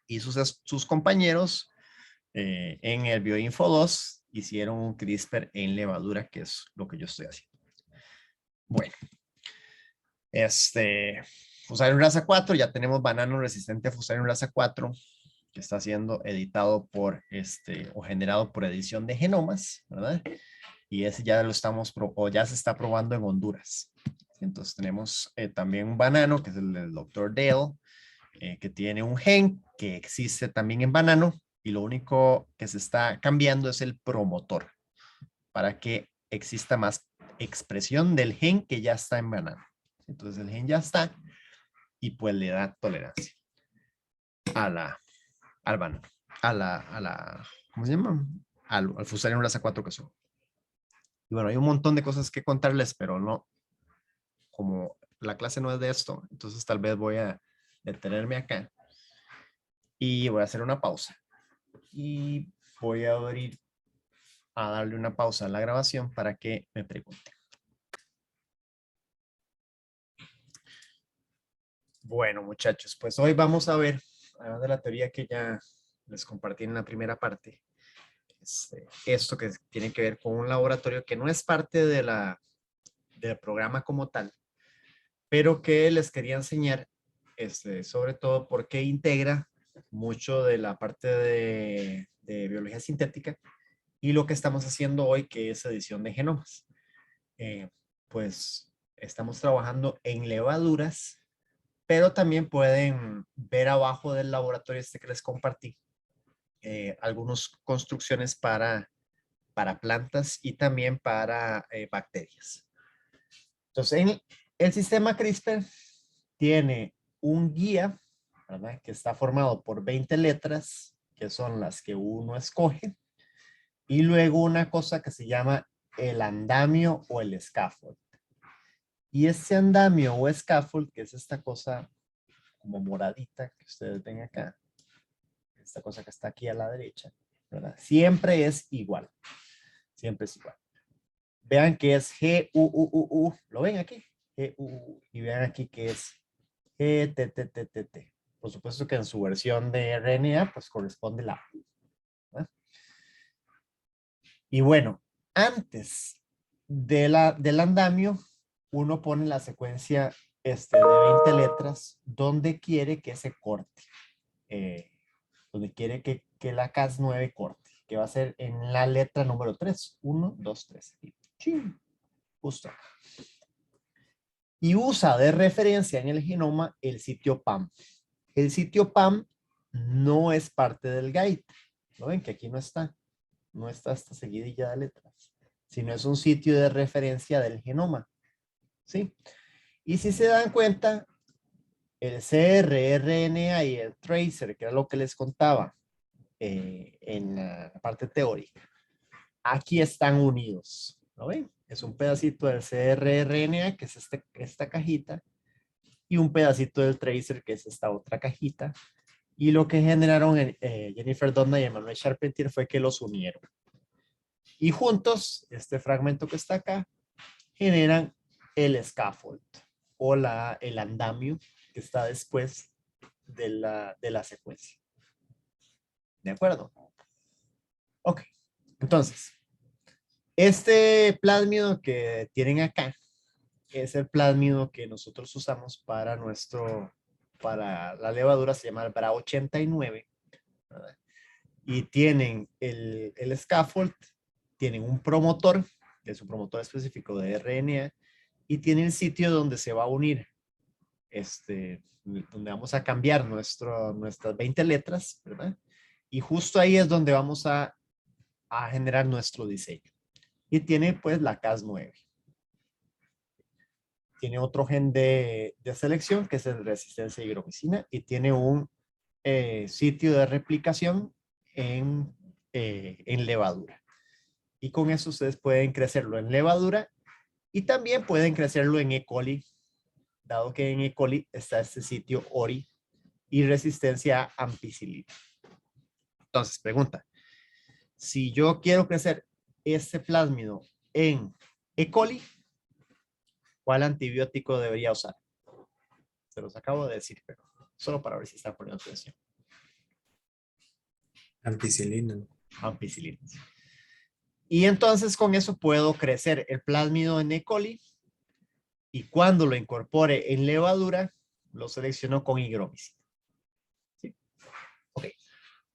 y sus compañeros en el Bioinfo 2 hicieron un CRISPR en levadura, que es lo que yo estoy haciendo. Bueno, Fusarium raza 4, ya tenemos banano resistente a Fusarium raza 4, que está siendo editado o generado por edición de genomas, ¿verdad? Y ese ya lo ya se está probando en Honduras. Entonces tenemos también un banano, que es el del Dr. Dale, que tiene un gen que existe también en banano, y lo único que se está cambiando es el promotor para que exista más expresión del gen que ya está en banano. Entonces el gen ya está y pues le da tolerancia al banano, ¿cómo se llama? Al Fusarium raza 4 que son. Y bueno, hay un montón de cosas que contarles, pero no, como la clase no es de esto, entonces tal vez voy a detenerme acá y voy a hacer una pausa. Y voy a abrir a darle una pausa a la grabación para que me pregunten. Bueno, muchachos, pues hoy vamos a ver, además de la teoría que ya les compartí en la primera parte, esto que tiene que ver con un laboratorio que no es parte del programa como tal, pero que les quería enseñar, sobre todo porque integra mucho de la parte de biología sintética y lo que estamos haciendo hoy, que es edición de genomas. Pues estamos trabajando en levaduras, pero también pueden ver abajo del laboratorio que les compartí algunas construcciones para plantas y también para bacterias. Entonces, en el sistema CRISPR tiene un guía, ¿verdad? Que está formado por 20 letras, que son las que uno escoge, y luego una cosa que se llama el andamio o el scaffold. Y ese andamio o scaffold, que es esta cosa como moradita que ustedes ven acá, esta cosa que está aquí a la derecha, ¿verdad? Siempre es igual. Siempre es igual. Vean que es G-U-U-U-U. ¿Lo ven aquí? G-U-U. Y vean aquí que es G-T-T-T-T-T. Por supuesto que en su versión de RNA, pues corresponde la U, ¿verdad? Y bueno, antes del andamio, uno pone la secuencia de 20 letras donde quiere que se corte. Donde quiere que la Cas9 corte, que va a ser en la letra número 3. 1, 2, 3. Justo acá. Y usa de referencia en el genoma el sitio PAM. El sitio PAM no es parte del guide. ¿Lo ven? Que aquí no está. No está esta seguidilla de letras. Sino es un sitio de referencia del genoma. ¿Sí? Y si se dan cuenta, el cRRNA y el tracer, que era lo que les contaba en la parte teórica, aquí están unidos. ¿Lo ven? Es un pedacito del cRRNA, que es esta cajita, y un pedacito del tracer, que es esta otra cajita. Y lo que generaron Jennifer Doudna y Emmanuel Charpentier fue que los unieron. Y juntos, este fragmento que está acá, generan el scaffold o el andamio que está después de la secuencia. ¿De acuerdo? Ok. Entonces, este plásmido que tienen acá es el plásmido que nosotros usamos para la levadura, se llama el BRA89, ¿verdad? Y tienen el scaffold, tienen un promotor, que es un promotor específico de RNA, y tiene el sitio donde se va a unir, donde vamos a cambiar nuestras 20 letras, ¿verdad? Y justo ahí es donde vamos a generar nuestro diseño. Y tiene pues la Cas9. Tiene otro gen de selección que es el resistencia a higromicina y tiene un sitio de replicación en levadura. Y con eso ustedes pueden crecerlo en levadura y también pueden crecerlo en E. coli, dado que en E. coli está este sitio ORI y resistencia a ampicilina. Entonces, pregunta, si yo quiero crecer este plásmido en E. coli, ¿cuál antibiótico debería usar? Se los acabo de decir, pero solo para ver si están poniendo atención. Ampicilina. Ampicilina. Y entonces con eso puedo crecer el plásmido en E. coli y cuando lo incorpore en levadura, lo selecciono con higromicina. ¿Sí? Ok.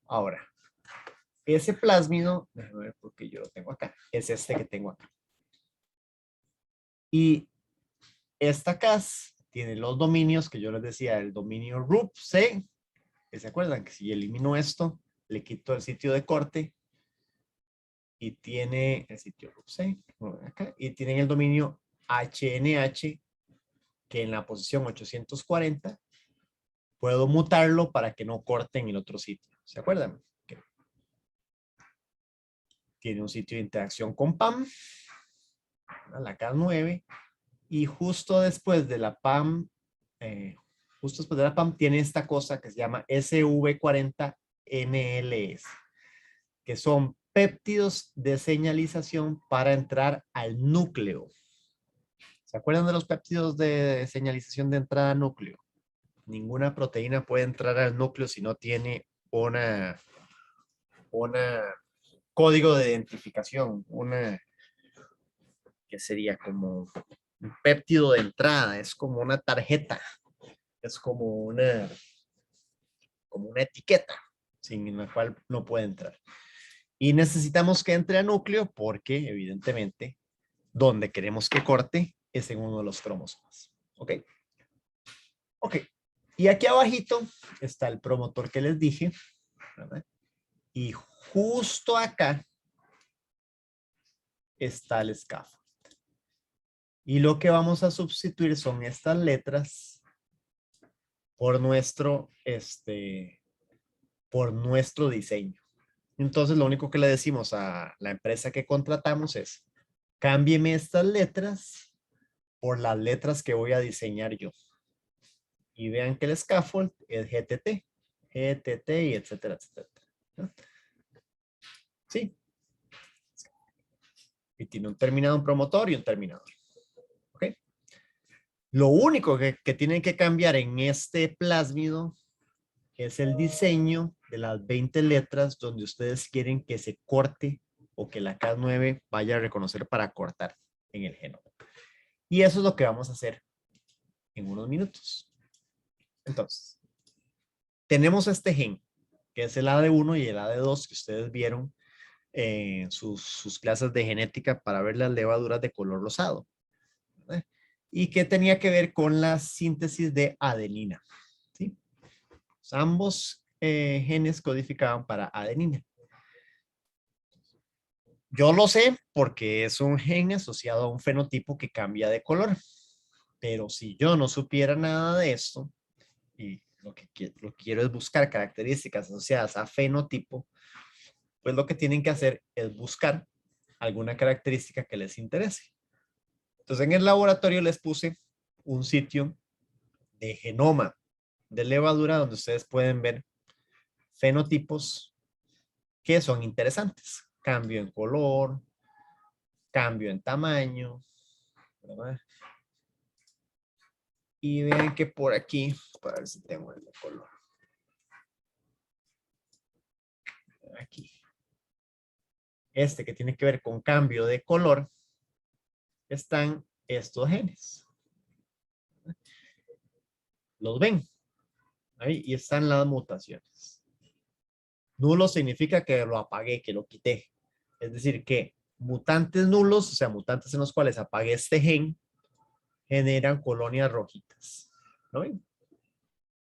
Ahora, ese plásmido, déjame ver porque yo lo tengo acá, es este que tengo acá. Y esta Cas tiene los dominios que yo les decía, el dominio RUP-C, que se acuerdan que si elimino esto, le quito el sitio de corte y tiene el sitio RUP-C, acá, y tienen el dominio HNH, que en la posición 840 puedo mutarlo para que no corte en el otro sitio. ¿Se acuerdan? Okay. Tiene un sitio de interacción con PAM, la Cas9, y justo después de la PAM, tiene esta cosa que se llama SV40NLS, que son péptidos de señalización para entrar al núcleo. ¿Se acuerdan de los péptidos de señalización de entrada al núcleo? Ninguna proteína puede entrar al núcleo si no tiene una código de identificación, que sería como un péptido de entrada, es como una tarjeta, es como una etiqueta sin la cual no puede entrar. Y necesitamos que entre a núcleo porque, evidentemente, donde queremos que corte es en uno de los cromosomas. ¿Ok? Ok. Y aquí abajito está el promotor que les dije, ¿verdad? Y justo acá está el scaffold. Y lo que vamos a sustituir son estas letras por nuestro diseño. Entonces, lo único que le decimos a la empresa que contratamos es, cámbieme estas letras por las letras que voy a diseñar yo. Y vean que el scaffold es GTT, GTT y etcétera, etcétera. ¿No? Sí. Y tiene un terminado, un promotor y un terminador. ¿Ok? Lo único que tienen que cambiar en este plásmido es el diseño de las 20 letras donde ustedes quieren que se corte o que la Cas9 vaya a reconocer para cortar en el genoma. Y eso es lo que vamos a hacer en unos minutos. Entonces, tenemos este gen, que es el AD1 y el AD2 que ustedes vieron en sus clases de genética para ver las levaduras de color rosado, ¿verdad? Y que tenía que ver con la síntesis de adenina. ¿Sí? Pues ambos genes codificaban para adenina. Yo lo sé porque es un gen asociado a un fenotipo que cambia de color. Pero si yo no supiera nada de esto, y lo que quiero es buscar características asociadas a fenotipo, pues lo que tienen que hacer es buscar alguna característica que les interese. Entonces en el laboratorio les puse un sitio de genoma de levadura donde ustedes pueden ver fenotipos que son interesantes. Cambio en color, cambio en tamaño, ¿verdad? Y vean que por aquí, para ver si tengo el de color. Aquí. Este que tiene que ver con cambio de color, están estos genes. ¿Los ven? Ahí, y están las mutaciones. Nulo significa que lo apagué, que lo quité. Es decir, que mutantes nulos, o sea, mutantes en los cuales apagué este gen, generan colonias rojitas. ¿Lo ven?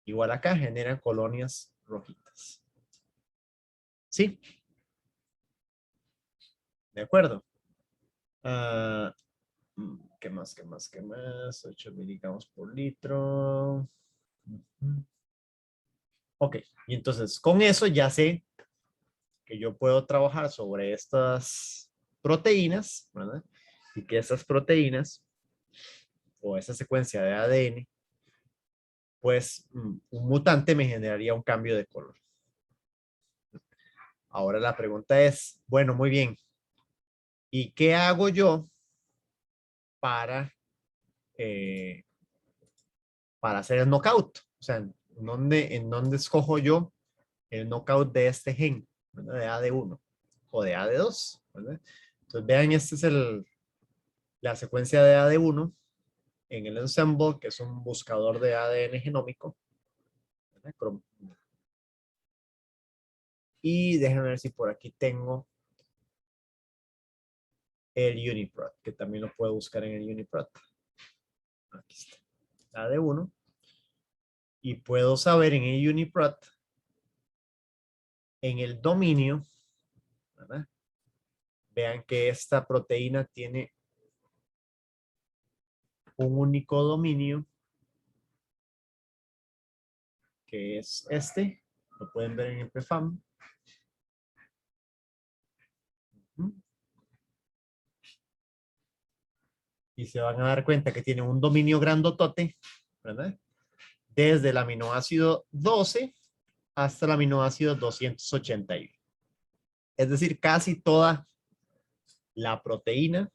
Igual acá generan colonias rojitas. ¿Sí? ¿De acuerdo? ¿Qué más? ¿Qué más? ¿Qué más? 8 miligramos por litro. Ok, y entonces con eso ya sé que yo puedo trabajar sobre estas proteínas, ¿verdad? Y que estas proteínas o esa secuencia de ADN, pues un mutante me generaría un cambio de color. Ahora la pregunta es, bueno, muy bien, ¿y qué hago yo para, eh, para hacer el knockout? O sea, en dónde escojo yo el knockout de este gen, ¿verdad? De AD1 o de AD2, ¿verdad? Entonces vean, esta es la secuencia de AD1 en el Ensemble, que es un buscador de ADN genómico. ¿Verdad? Y déjenme ver si por aquí tengo el UniProt, que también lo puedo buscar en el UniProt. Aquí está, AD1. Y puedo saber en el UniProt, en el dominio, ¿verdad? Vean que esta proteína tiene un único dominio, que es este. Lo pueden ver en el PFAM. Y se van a dar cuenta que tiene un dominio grandotote, ¿verdad? Desde el aminoácido 12 hasta el aminoácido 281. Es decir, casi toda la proteína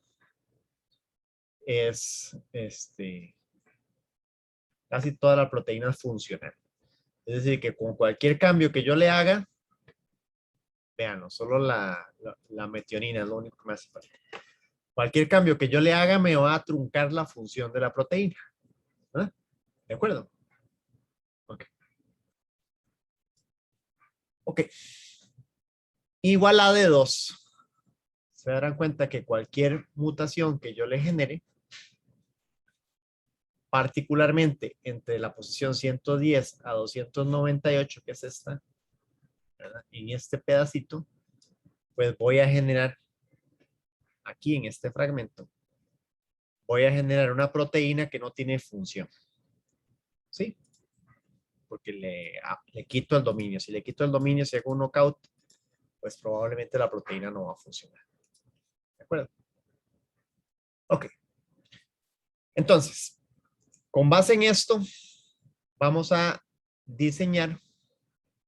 es, casi toda la proteína es funcional. Es decir, que con cualquier cambio que yo le haga, vean, no solo la metionina es lo único que me hace falta. Cualquier cambio que yo le haga me va a truncar la función de la proteína. ¿Ah? ¿De acuerdo? Ok. Ok. Igual a de 2. Se darán cuenta que cualquier mutación que yo le genere, particularmente entre la posición 110 a 298, que es esta, ¿verdad? En este pedacito, pues voy a generar aquí en este fragmento, voy a generar una proteína que no tiene función. ¿Sí? Porque le quito el dominio. Si le quito el dominio, si hago un knockout, pues probablemente la proteína no va a funcionar. ¿De acuerdo? Ok. Entonces, con base en esto, vamos a diseñar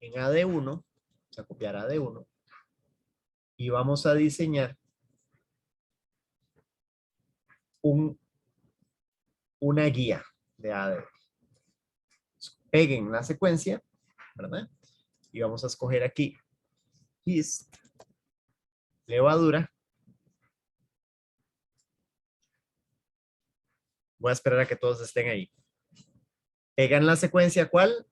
en AD1, vamos a copiar AD1, y vamos a diseñar una guía de AD1. Peguen la secuencia, ¿verdad? Y vamos a escoger aquí yeast, levadura. Voy a esperar a que todos estén ahí. Pegan la secuencia, ¿cuál?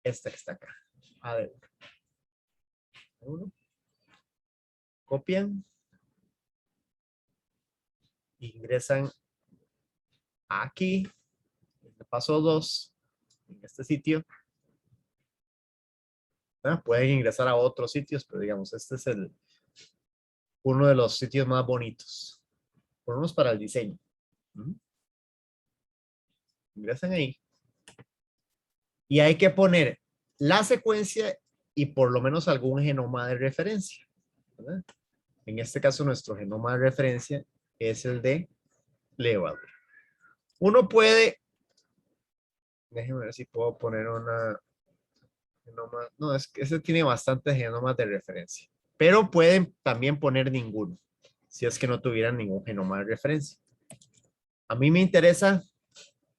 Esta que está acá. AD1. Copian. Ingresan aquí. En el paso 2. En este sitio. Pueden ingresar a otros sitios, pero digamos, este es uno de los sitios más bonitos. Por lo menos para el diseño. Ingresan ahí. Y hay que poner la secuencia y por lo menos algún genoma de referencia, ¿verdad? En este caso, nuestro genoma de referencia es el de levadura. Uno puede, déjenme ver si puedo poner una genoma, no, es que ese tiene bastantes genomas de referencia, pero pueden también poner ninguno, si es que no tuvieran ningún genoma de referencia. A mí me interesa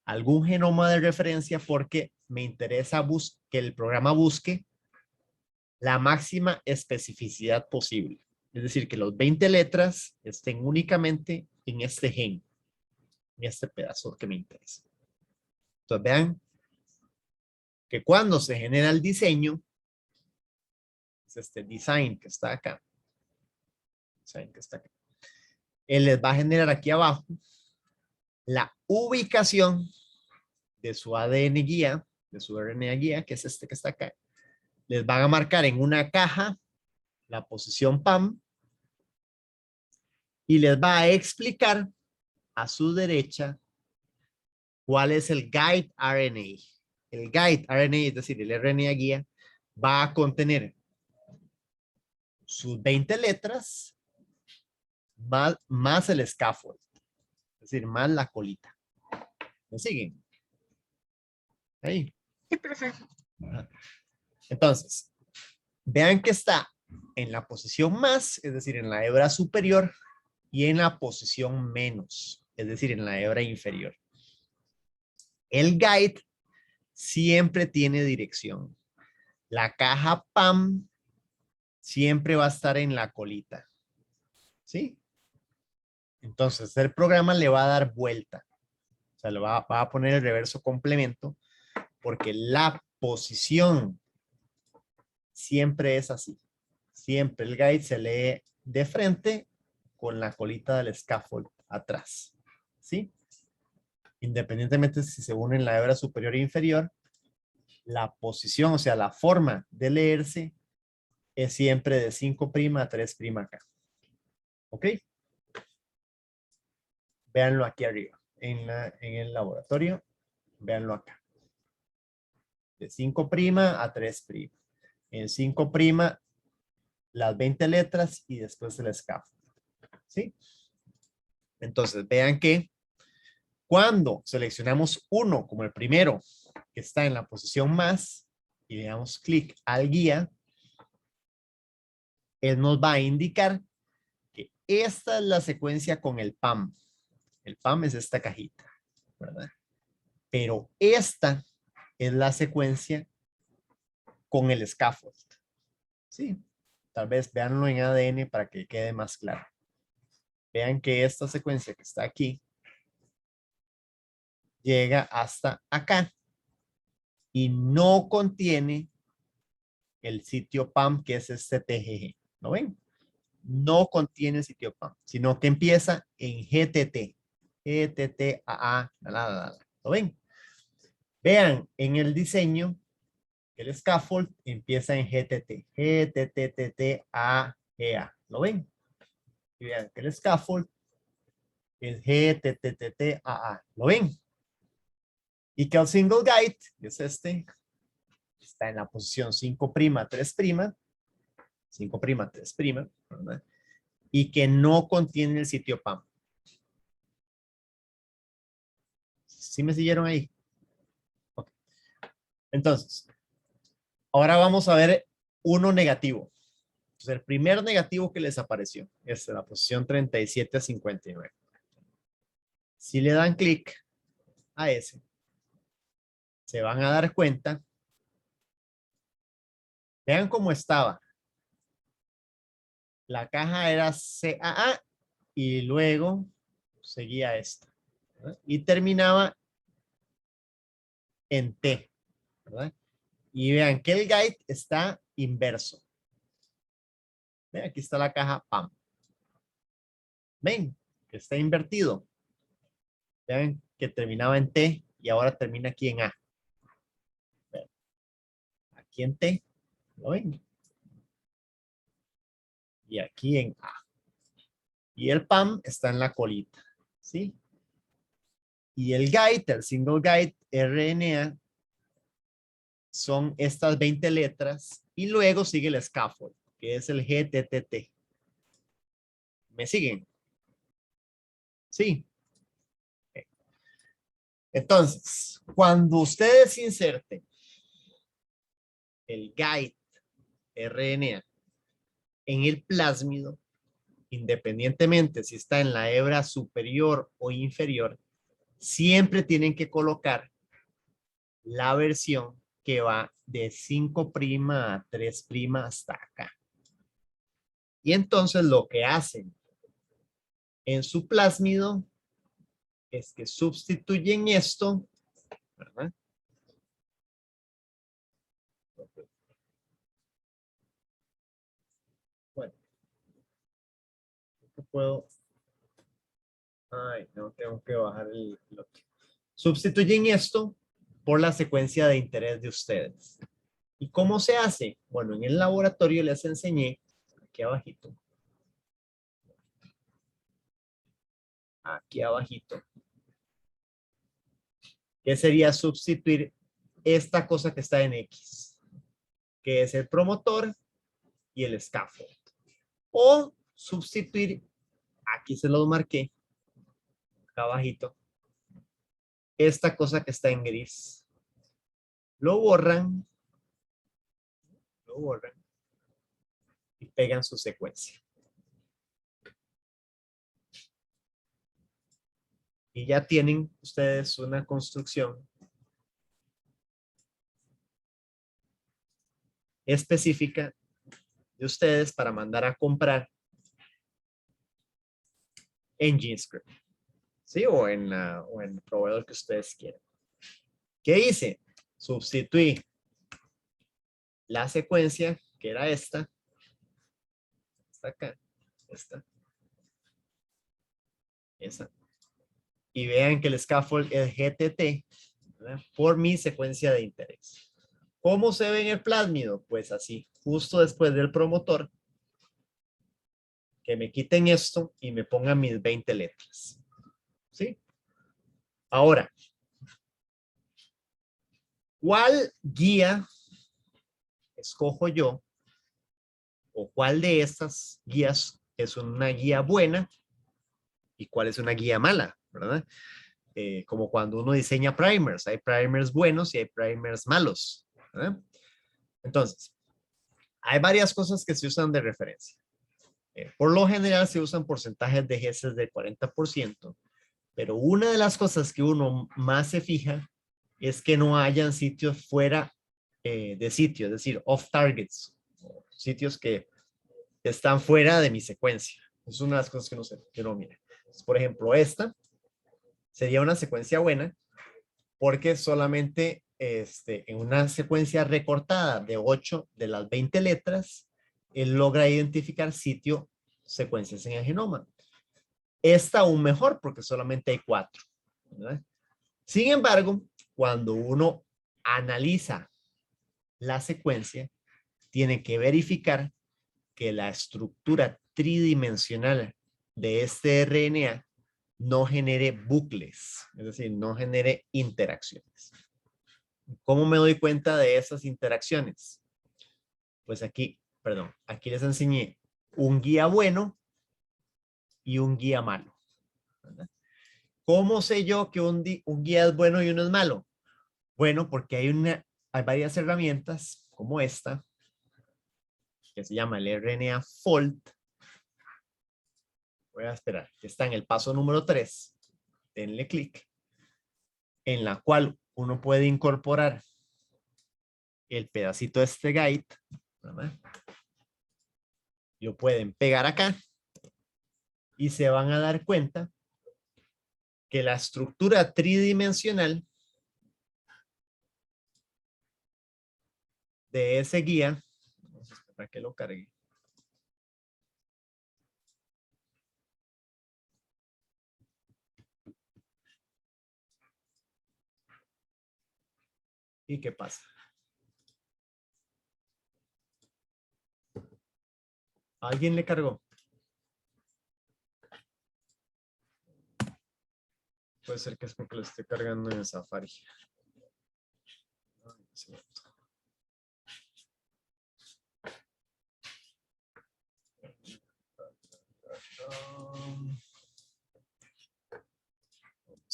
algún genoma de referencia porque me interesa que el programa busque la máxima especificidad posible. Es decir, que los 20 letras estén únicamente en este gen, en este pedazo que me interesa. Entonces vean que cuando se genera el diseño, es este design que está acá, él les va a generar aquí abajo la ubicación de su ADN guía, de su RNA guía, que es este que está acá. Les van a marcar en una caja la posición PAM y les va a explicar a su derecha cuál es el guide RNA. El guide RNA, es decir, el RNA guía, va a contener sus 20 letras más el scaffold, es decir, más la colita. ¿Me siguen? Ahí. Sí, perfecto. Entonces, vean que está en la posición más, es decir, en la hebra superior, y en la posición menos, es decir, en la hebra inferior. El guide siempre tiene dirección. La caja PAM siempre va a estar en la colita. ¿Sí? Entonces, el programa le va a dar vuelta. O sea, le va a poner el reverso complemento porque la posición siempre es así. Siempre el guide se lee de frente con la colita del scaffold atrás. ¿Sí? Independientemente si se une en la hebra superior e inferior, la posición, o sea, la forma de leerse es siempre de 5' a 3' acá. ¿Ok? Véanlo aquí arriba, en el laboratorio. Véanlo acá. De 5' a 3'. En 5' las 20 letras y después el scaffold. ¿Sí? Entonces, vean que cuando seleccionamos uno como el primero que está en la posición más y le damos clic al guía, él nos va a indicar que esta es la secuencia con el PAM. El PAM es esta cajita, ¿verdad? Pero esta es la secuencia con el scaffold. Sí, tal vez véanlo en ADN para que quede más claro. Vean que esta secuencia que está aquí llega hasta acá y no contiene el sitio PAM, que es este TGG. ¿Lo ven? No contiene el sitio PAM, sino que empieza en GTT. GTT, ¿Lo ven? Vean, en el diseño, el scaffold empieza en GTT. GTTTTA. ¿Lo ven? Y vean que el scaffold es GTTTAA. ¿Lo ven? Y que el single guide, que es este, está en la posición 5', 3', 5', 3', ¿verdad? Y que no contiene el sitio PAM. ¿Sí me siguieron ahí? Okay. Entonces, ahora vamos a ver uno negativo. Entonces, el primer negativo que les apareció es la posición 37 a 59. Si le dan clic a ese, se van a dar cuenta. Vean cómo estaba. La caja era CAA y luego seguía esta, ¿verdad? Y terminaba en T, ¿verdad? Y vean que el guide está inverso. Vean, aquí está la caja PAM. Ven, que está invertido. Vean que terminaba en T y ahora termina aquí en A. Vean, aquí en T, ¿lo ven? Y aquí en A. Y el PAM está en la colita, ¿sí? Y el guide, el single guide RNA, son estas 20 letras y luego sigue el scaffold, que es el GTTT. ¿Me siguen? Sí. Entonces, cuando ustedes inserten el guide RNA en el plásmido, independientemente si está en la hebra superior o inferior, siempre tienen que colocar la versión que va de 5' a 3' hasta acá. Y entonces lo que hacen en su plásmido es que sustituyen esto, ¿verdad? Bueno, ¿qué puedo? Ay, no, tengo que bajar el bloque. Sustituyen esto por la secuencia de interés de ustedes. ¿Y cómo se hace? Bueno, en el laboratorio les enseñé, aquí abajito, que sería sustituir esta cosa que está en X, que es el promotor y el scaffold. O sustituir, aquí se lo marqué, acá abajito, esta cosa que está en gris. Lo borran y pegan su secuencia. Y ya tienen ustedes una construcción específica de ustedes para mandar a comprar en GenScript, ¿sí? O en el proveedor que ustedes quieran. ¿Qué hice? Sustituí la secuencia, que era esta acá, esta, esa. Y vean que el scaffold es GTT, ¿verdad? Por mi secuencia de interés. ¿Cómo se ve en el plásmido? Pues así, justo después del promotor, que me quiten esto y me pongan mis 20 letras. ¿Sí? Ahora, ¿cuál guía escojo yo? ¿O cuál de estas guías es una guía buena y cuál es una guía mala? ¿Verdad? Como cuando uno diseña primers. Hay primers buenos y hay primers malos. ¿Verdad? Entonces, hay varias cosas que se usan de referencia. Por lo general se usan porcentajes de GESES de 40%, pero una de las cosas que uno más se fija es que no hayan sitios fuera de sitio, es decir, off targets, sitios que están fuera de mi secuencia, Es una de las cosas que uno mira. Entonces, por ejemplo, esta sería una secuencia buena porque solamente en una secuencia recortada de 8 de las 20 letras, él logra identificar sitio, secuencias en el genoma. Esta aún mejor porque solamente hay 4. ¿Verdad? Sin embargo, cuando uno analiza la secuencia, tiene que verificar que la estructura tridimensional de este RNA no genere bucles, es decir, no genere interacciones. ¿Cómo me doy cuenta de esas interacciones? Pues aquí, perdón, aquí les enseñé un guía bueno y un guía malo. ¿Verdad? ¿Cómo sé yo que un guía es bueno y uno es malo? Bueno, porque hay varias herramientas como esta, que se llama el RNA Fold. Voy a esperar, que está en el paso número 3. Denle clic. En la cual uno puede incorporar el pedacito de este guide. ¿Verdad? Lo pueden pegar acá. Y se van a dar cuenta que la estructura tridimensional de ese guía, vamos a esperar que lo cargue. ¿Y qué pasa? ¿Alguien le cargó? Puede ser que es porque lo esté cargando en Safari. Vamos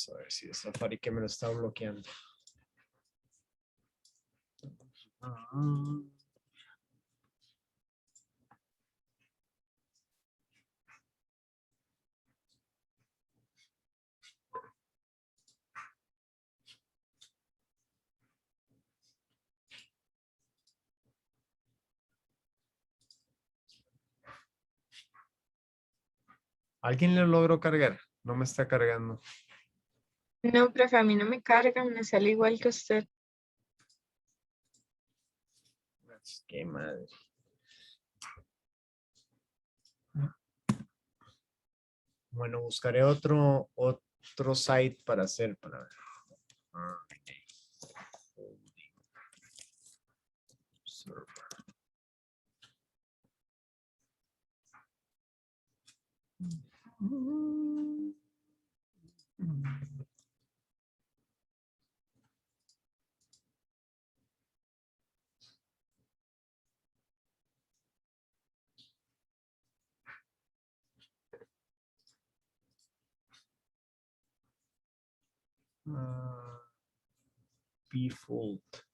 a ver si es Safari que me lo está bloqueando. ¿Alguien le logró cargar? No me está cargando. No, profe, a mí no me cargan, me sale igual que usted. Qué madre. Bueno, buscaré otro site para hacer. Para ver. Default.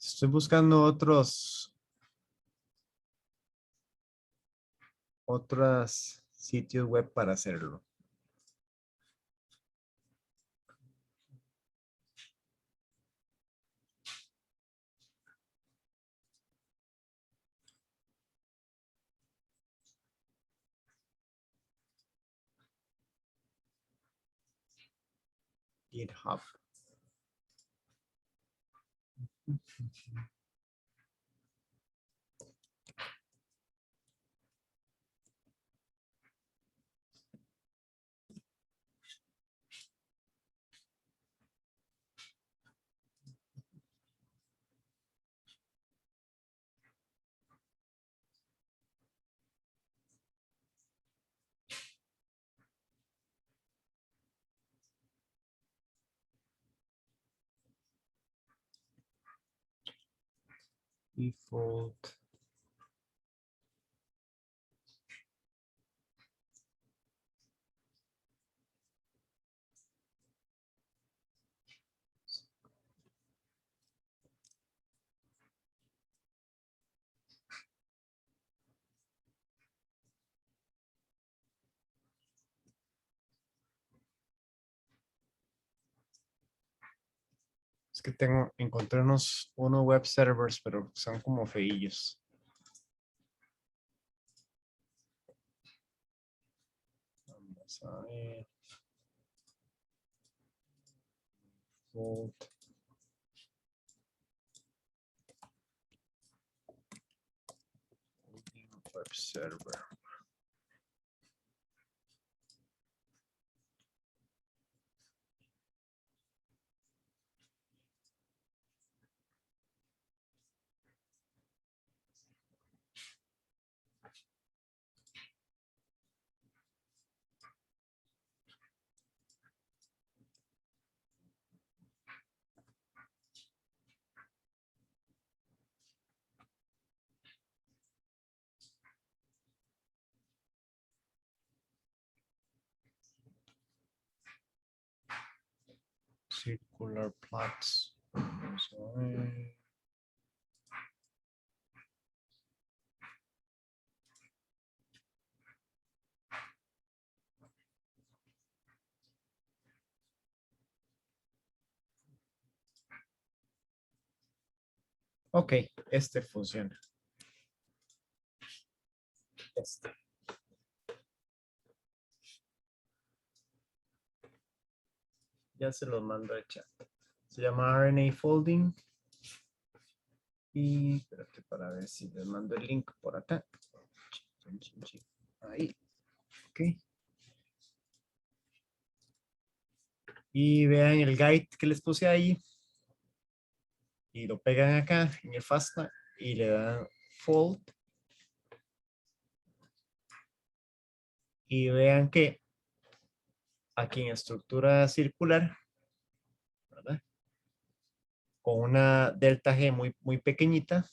Estoy buscando otros sitios web para hacerlo. GitHub. Default. Es que encontré unos web servers, pero son como feillos. Vamos a ver. Volt. Web server. Circular plots. Vamos a ver. Ok, este funciona. Este. Ya se los mando al chat. Se llama RNA folding. Y espérate para ver si les mando el link por acá. Ahí. Ok. Y vean el guide que les puse ahí. Y lo pegan acá en el FASTA y le dan fold. Y vean que aquí en estructura circular, ¿verdad? Con una delta G muy pequeñita,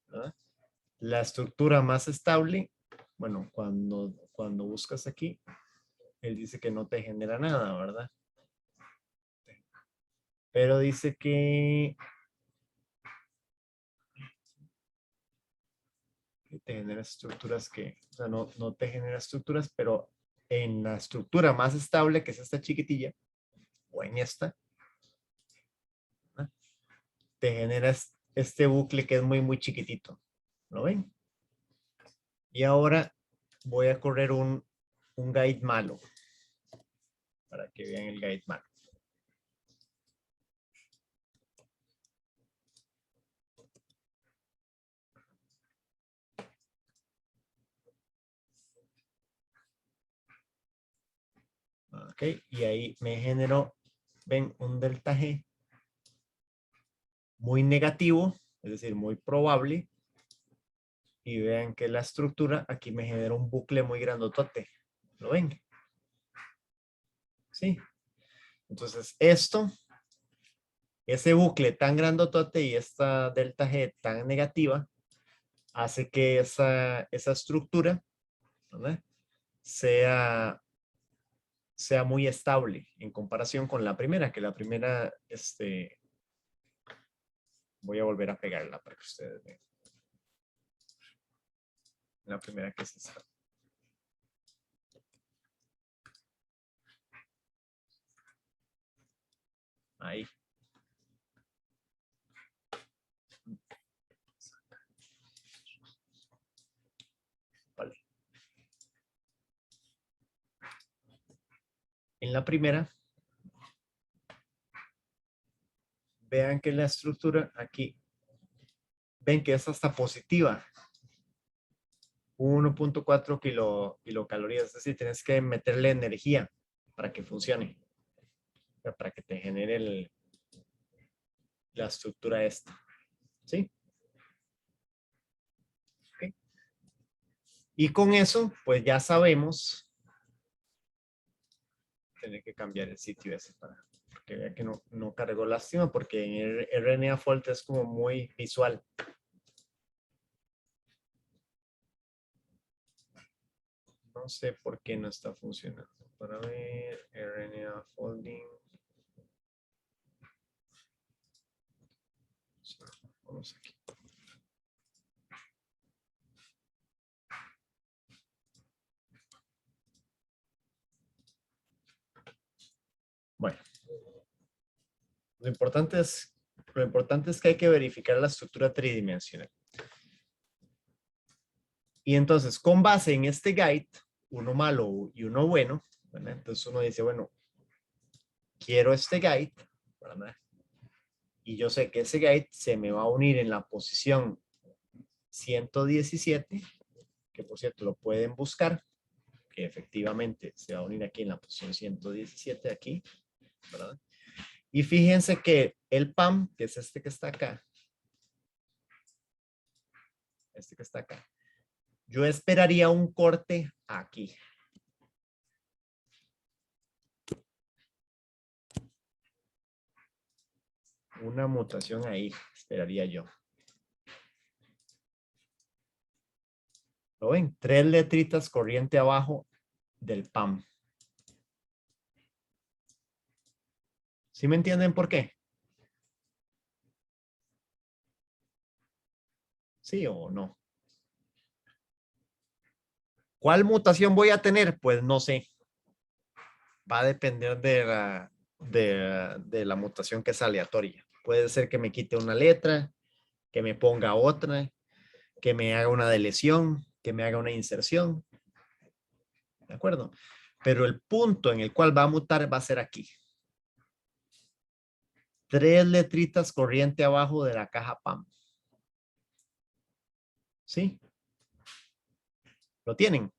¿verdad? La estructura más estable, bueno, cuando buscas aquí, él dice que no te genera nada, ¿verdad? Pero dice que te genera estructuras o sea, no te genera estructuras, pero en la estructura más estable, que es esta chiquitilla, o en esta, ¿verdad? Te genera este bucle que es muy chiquitito. ¿Lo ven? Y ahora voy a correr un guide malo, para que vean el guide malo. Ok, y ahí me generó, ven, un delta G muy negativo, es decir, muy probable. Y vean que la estructura aquí me genera un bucle muy grandotote. ¿Lo ven? Sí. Entonces ese bucle tan grandotote y esta delta G tan negativa, hace que esa estructura, ¿verdad? sea muy estable en comparación con la primera, que la primera, voy a volver a pegarla para que ustedes vean. La primera que es esta. Ahí. Vale. En la primera, vean que la estructura aquí, ven que es hasta positiva. 1.4 kilocalorías, es decir, tienes que meterle energía para que funcione, para que te genere la estructura esta. ¿Sí? Okay. Y con eso, pues ya sabemos, tener que cambiar el sitio ese para que vea que no cargó. Lástima porque en el RNA Fault es como muy visual. No sé por qué no está funcionando. Para ver, RNA Folding. Vamos aquí. Bueno. Lo importante es que hay que verificar la estructura tridimensional. Y entonces, con base en este guide, uno malo y uno bueno, ¿verdad? Entonces uno dice, bueno, quiero este guide, ¿verdad? Y yo sé que ese guide se me va a unir en la posición 117, que por cierto lo pueden buscar, que efectivamente se va a unir aquí en la posición 117, aquí, ¿verdad? Y fíjense que el PAM, que es este que está acá, yo esperaría un corte aquí. Una mutación ahí, esperaría yo. ¿Lo ven? 3 letritas corriente abajo del PAM. ¿Sí me entienden por qué? ¿Sí o no? ¿Cuál mutación voy a tener? Pues no sé. Va a depender de la mutación que es aleatoria. Puede ser que me quite una letra, que me ponga otra, que me haga una deleción, que me haga una inserción. ¿De acuerdo? Pero el punto en el cual va a mutar va a ser aquí. 3 letritas corriente abajo de la caja PAM. ¿Sí? ¿Lo tienen?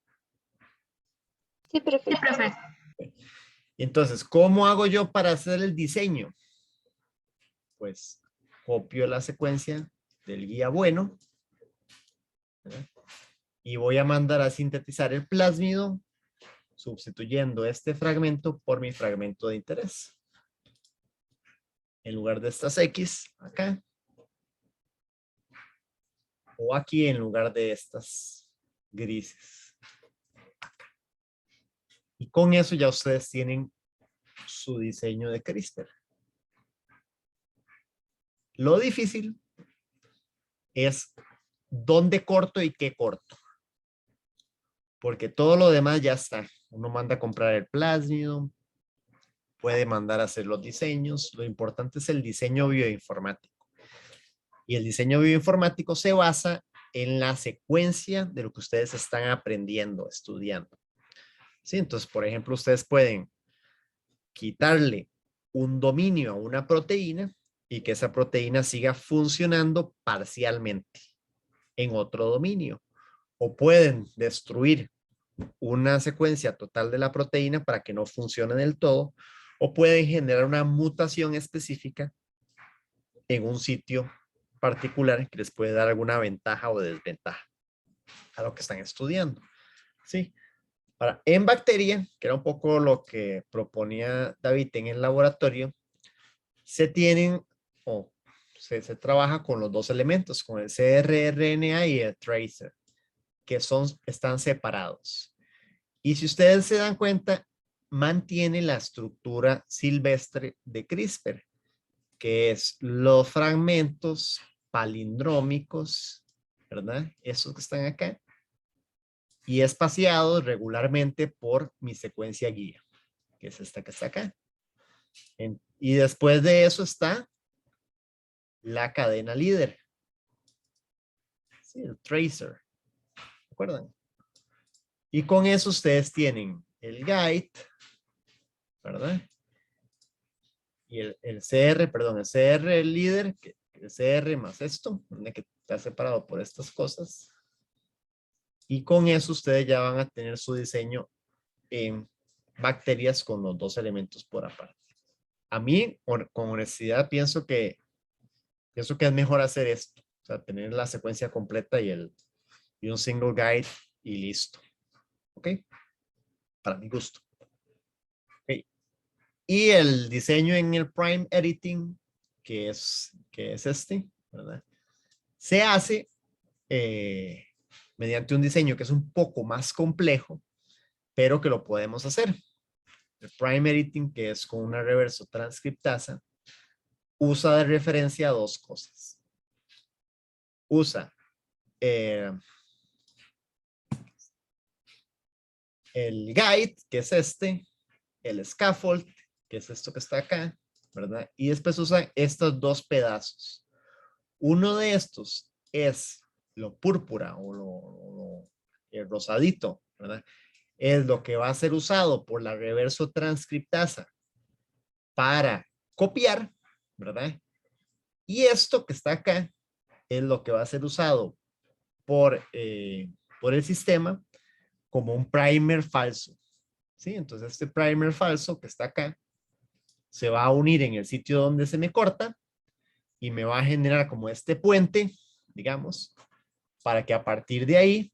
Sí, profe. Sí, profe. Entonces, ¿cómo hago yo para hacer el diseño? Pues copio la secuencia del guía bueno, ¿verdad? Y voy a mandar a sintetizar el plásmido sustituyendo este fragmento por mi fragmento de interés. En lugar de estas X, acá. O aquí en lugar de estas grises. Acá. Y con eso ya ustedes tienen su diseño de CRISPR. Lo difícil es dónde corto y qué corto. Porque todo lo demás ya está. Uno manda a comprar el plásmido, puede mandar a hacer los diseños. Lo importante es el diseño bioinformático. Y el diseño bioinformático se basa en la secuencia de lo que ustedes están aprendiendo, estudiando. ¿Sí? Entonces, por ejemplo, ustedes pueden quitarle un dominio a una proteína y que esa proteína siga funcionando parcialmente en otro dominio. O pueden destruir una secuencia total de la proteína para que no funcione del todo, o pueden generar una mutación específica en un sitio particular que les puede dar alguna ventaja o desventaja a lo que están estudiando. ¿Sí? Ahora, en bacteria, que era un poco lo que proponía David en el laboratorio, se tienen o se trabaja con los dos elementos, con el cRRNA y el tracer, que están separados. Y si ustedes se dan cuenta, mantiene la estructura silvestre de CRISPR, que es los fragmentos palindrómicos, ¿verdad? Esos que están acá. Y espaciados regularmente por mi secuencia guía, que es esta que está acá. Y después de eso está la cadena líder. Sí, el tracer. ¿Recuerdan? Y con eso ustedes tienen el guide, ¿verdad? Y el CR, perdón, el CR líder, el CR más esto, que está separado por estas cosas. Y con eso ustedes ya van a tener su diseño en bacterias con los dos elementos por aparte. A mí, con honestidad, pienso que es mejor hacer esto. O sea, tener la secuencia completa y un single guide y listo. ¿Ok? Para mi gusto. ¿Ok? Y el diseño en el Prime Editing, que es este, ¿verdad? Se hace mediante un diseño que es un poco más complejo, pero que lo podemos hacer. El Prime Editing, que es con una reverso transcriptasa, usa de referencia dos cosas. Usa el guide, que es este, el scaffold, que es esto que está acá, ¿verdad? Y después usan estos dos pedazos. Uno de estos es lo púrpura o el rosadito, ¿verdad? Es lo que va a ser usado por la reverso transcriptasa para copiar, ¿verdad? Y esto que está acá es lo que va a ser usado por el sistema como un primer falso, ¿sí? Entonces este primer falso que está acá se va a unir en el sitio donde se me corta y me va a generar como este puente, digamos, para que a partir de ahí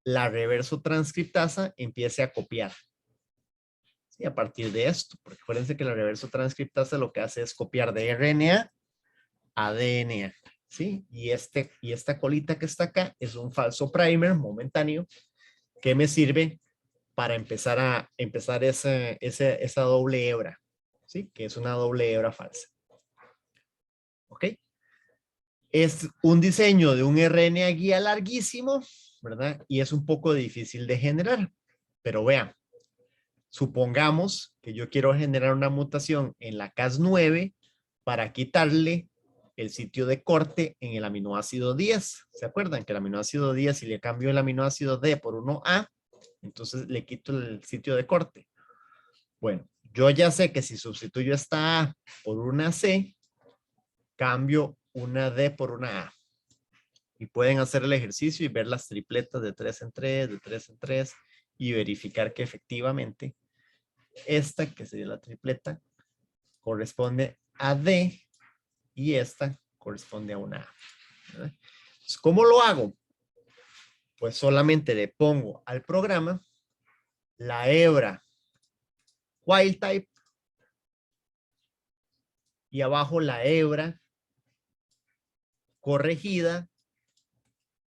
la reverso transcriptasa empiece a copiar. ¿Sí? A partir de esto, porque acuérdense que la reverso transcriptasa lo que hace es copiar de RNA a DNA. ¿Sí? Y esta colita que está acá es un falso primer momentáneo que me sirve para empezar esa doble hebra, ¿sí? Que es una doble hebra falsa. ¿Ok? Es un diseño de un RNA guía larguísimo, ¿verdad? Y es un poco difícil de generar. Pero vean, supongamos que yo quiero generar una mutación en la Cas9 para quitarle el sitio de corte en el aminoácido 10. ¿Se acuerdan que el aminoácido 10, si le cambio el aminoácido D por 1A, entonces le quito el sitio de corte? Bueno, yo ya sé que si sustituyo esta A por una C, cambio una D por una A. Y pueden hacer el ejercicio y ver las tripletas de 3 en 3, de 3 en 3, y verificar que efectivamente esta, que sería la tripleta, corresponde a D y esta corresponde a una A. ¿Verdad? Entonces, ¿cómo lo hago? Pues solamente le pongo al programa la hebra wild type y abajo la hebra corregida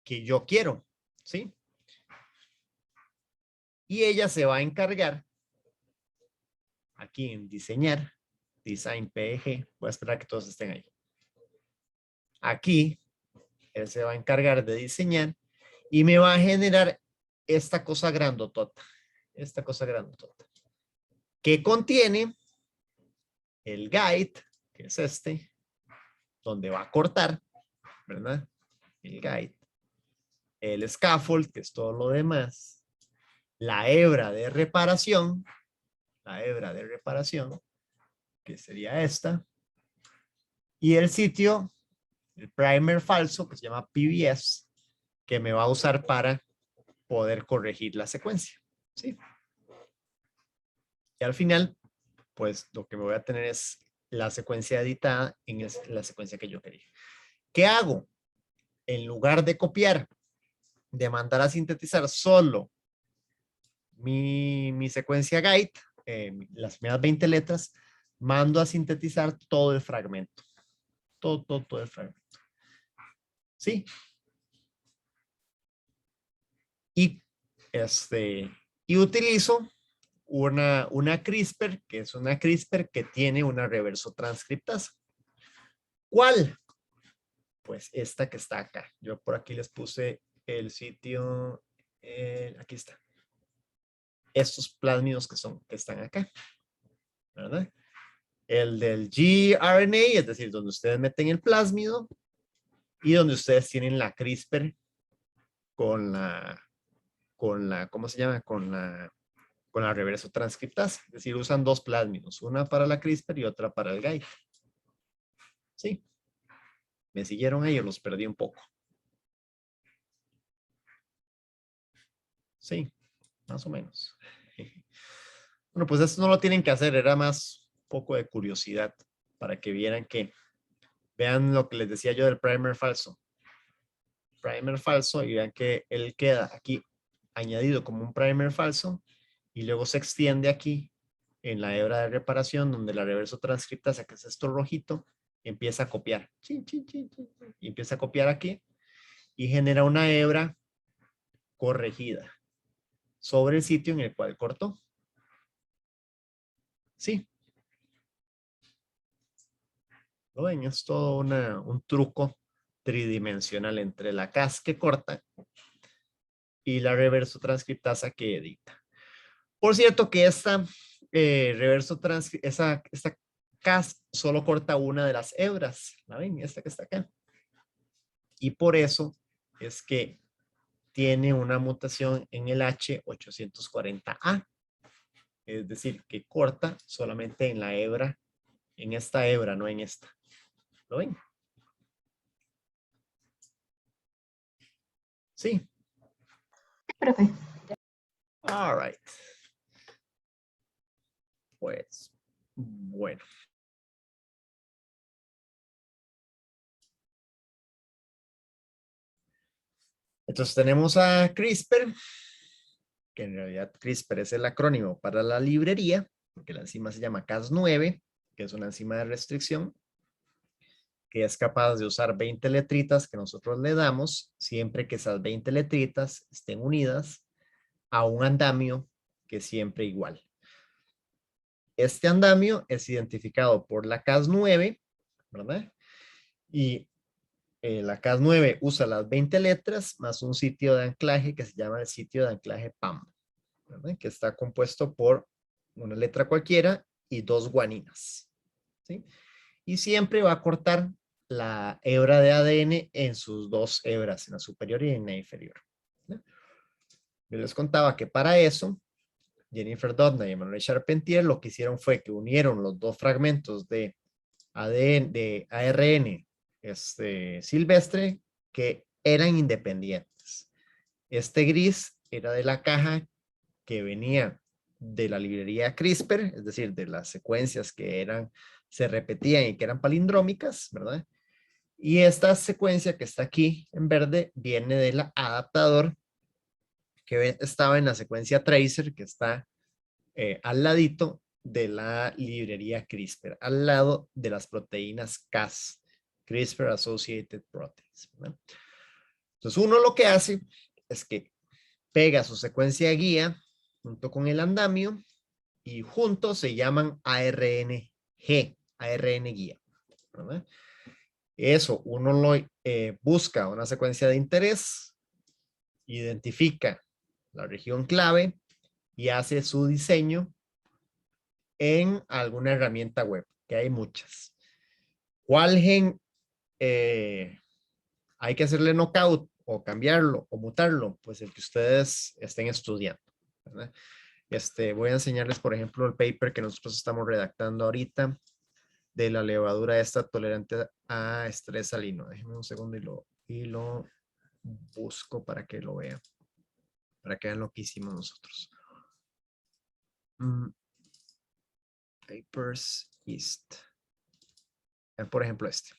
que yo quiero, ¿sí? Y ella se va a encargar aquí en diseñar, design PG, voy a esperar que todos estén ahí. Aquí, él se va a encargar de diseñar y me va a generar esta cosa grandotota, que contiene el guide, que es este, donde va a cortar, ¿verdad? El guide, el scaffold, que es todo lo demás, la hebra de reparación, que sería esta, y el sitio, el primer falso, que se llama PBS, que me va a usar para poder corregir la secuencia, ¿sí? Y al final, pues lo que me voy a tener es la secuencia editada en la secuencia que yo quería. ¿Qué hago? En lugar de copiar, de mandar a sintetizar solo mi secuencia guide, las primeras 20 letras, mando a sintetizar todo el fragmento. Todo el fragmento. ¿Sí? Y utilizo una CRISPR, que es una CRISPR que tiene una reverso transcriptasa. ¿Cuál? Pues esta que está acá. Yo por aquí les puse el sitio, aquí está. Estos plásmidos que están acá, ¿verdad? El del gRNA, es decir, donde ustedes meten el plásmido y donde ustedes tienen la CRISPR con la, ¿cómo se llama? Con la reverso transcriptasa. Es decir, usan dos plásmidos, una para la CRISPR y otra para el guide. ¿Sí? ¿Me siguieron ahí o los perdí un poco? Sí, más o menos. Bueno, pues esto no lo tienen que hacer, era más un poco de curiosidad para que vieran vean lo que les decía yo del primer falso. Primer falso y vean que él queda aquí añadido como un primer falso y luego se extiende aquí en la hebra de reparación donde la reverso transcriptasa, que es esto rojito, empieza a copiar. Y empieza a copiar aquí y genera una hebra corregida sobre el sitio en el cual cortó. Sí. ¿Lo ven? Es todo un truco tridimensional entre la Cas que corta y la reverso transcriptasa que edita. Por cierto que esta Cas solo corta una de las hebras. ¿La ven? Esta que está acá. Y por eso es que tiene una mutación en el H840A. Es decir, que corta solamente en la hebra, en esta hebra, no en esta. ¿Lo ven? Sí. Profe. All right. Pues, bueno. Entonces tenemos a CRISPR, que en realidad CRISPR es el acrónimo para la librería, porque la enzima se llama Cas9, que es una enzima de restricción, que es capaz de usar 20 letritas que nosotros le damos, siempre que esas 20 letritas estén unidas a un andamio que es siempre igual. Este andamio es identificado por la Cas9, ¿verdad? Y la Cas9 usa las 20 letras más un sitio de anclaje que se llama el sitio de anclaje PAM, ¿verdad? Que está compuesto por una letra cualquiera y 2 guaninas, ¿sí? Y siempre va a cortar la hebra de ADN en sus 2 hebras, en la superior y en la inferior, ¿no? Yo les contaba que para eso, Jennifer Doudna y Emmanuel Charpentier lo que hicieron fue que unieron los 2 fragmentos de ADN, de ARN silvestre que eran independientes. Este gris era de la caja que venía de la librería CRISPR, es decir, de las secuencias que se repetían y que eran palindrómicas, ¿verdad? Y esta secuencia que está aquí en verde viene del adaptador que estaba en la secuencia tracer que está al ladito de la librería CRISPR, al lado de las proteínas Cas, CRISPR Associated Proteins, ¿verdad? Entonces uno lo que hace es que pega su secuencia guía junto con el andamio y juntos se llaman ARNG, ARN guía, ¿verdad? Eso uno lo busca una secuencia de interés, identifica la región clave y hace su diseño en alguna herramienta web, que hay muchas. ¿Cuál gen hay que hacerle knockout o cambiarlo o mutarlo? Pues el que ustedes estén estudiando, ¿verdad? Voy a enseñarles, por ejemplo, el paper que nosotros estamos redactando ahorita de la levadura esta tolerante a estrés salino. Déjenme un segundo y lo busco para que lo vean, para que vean lo que hicimos nosotros. Papers East. Por ejemplo, este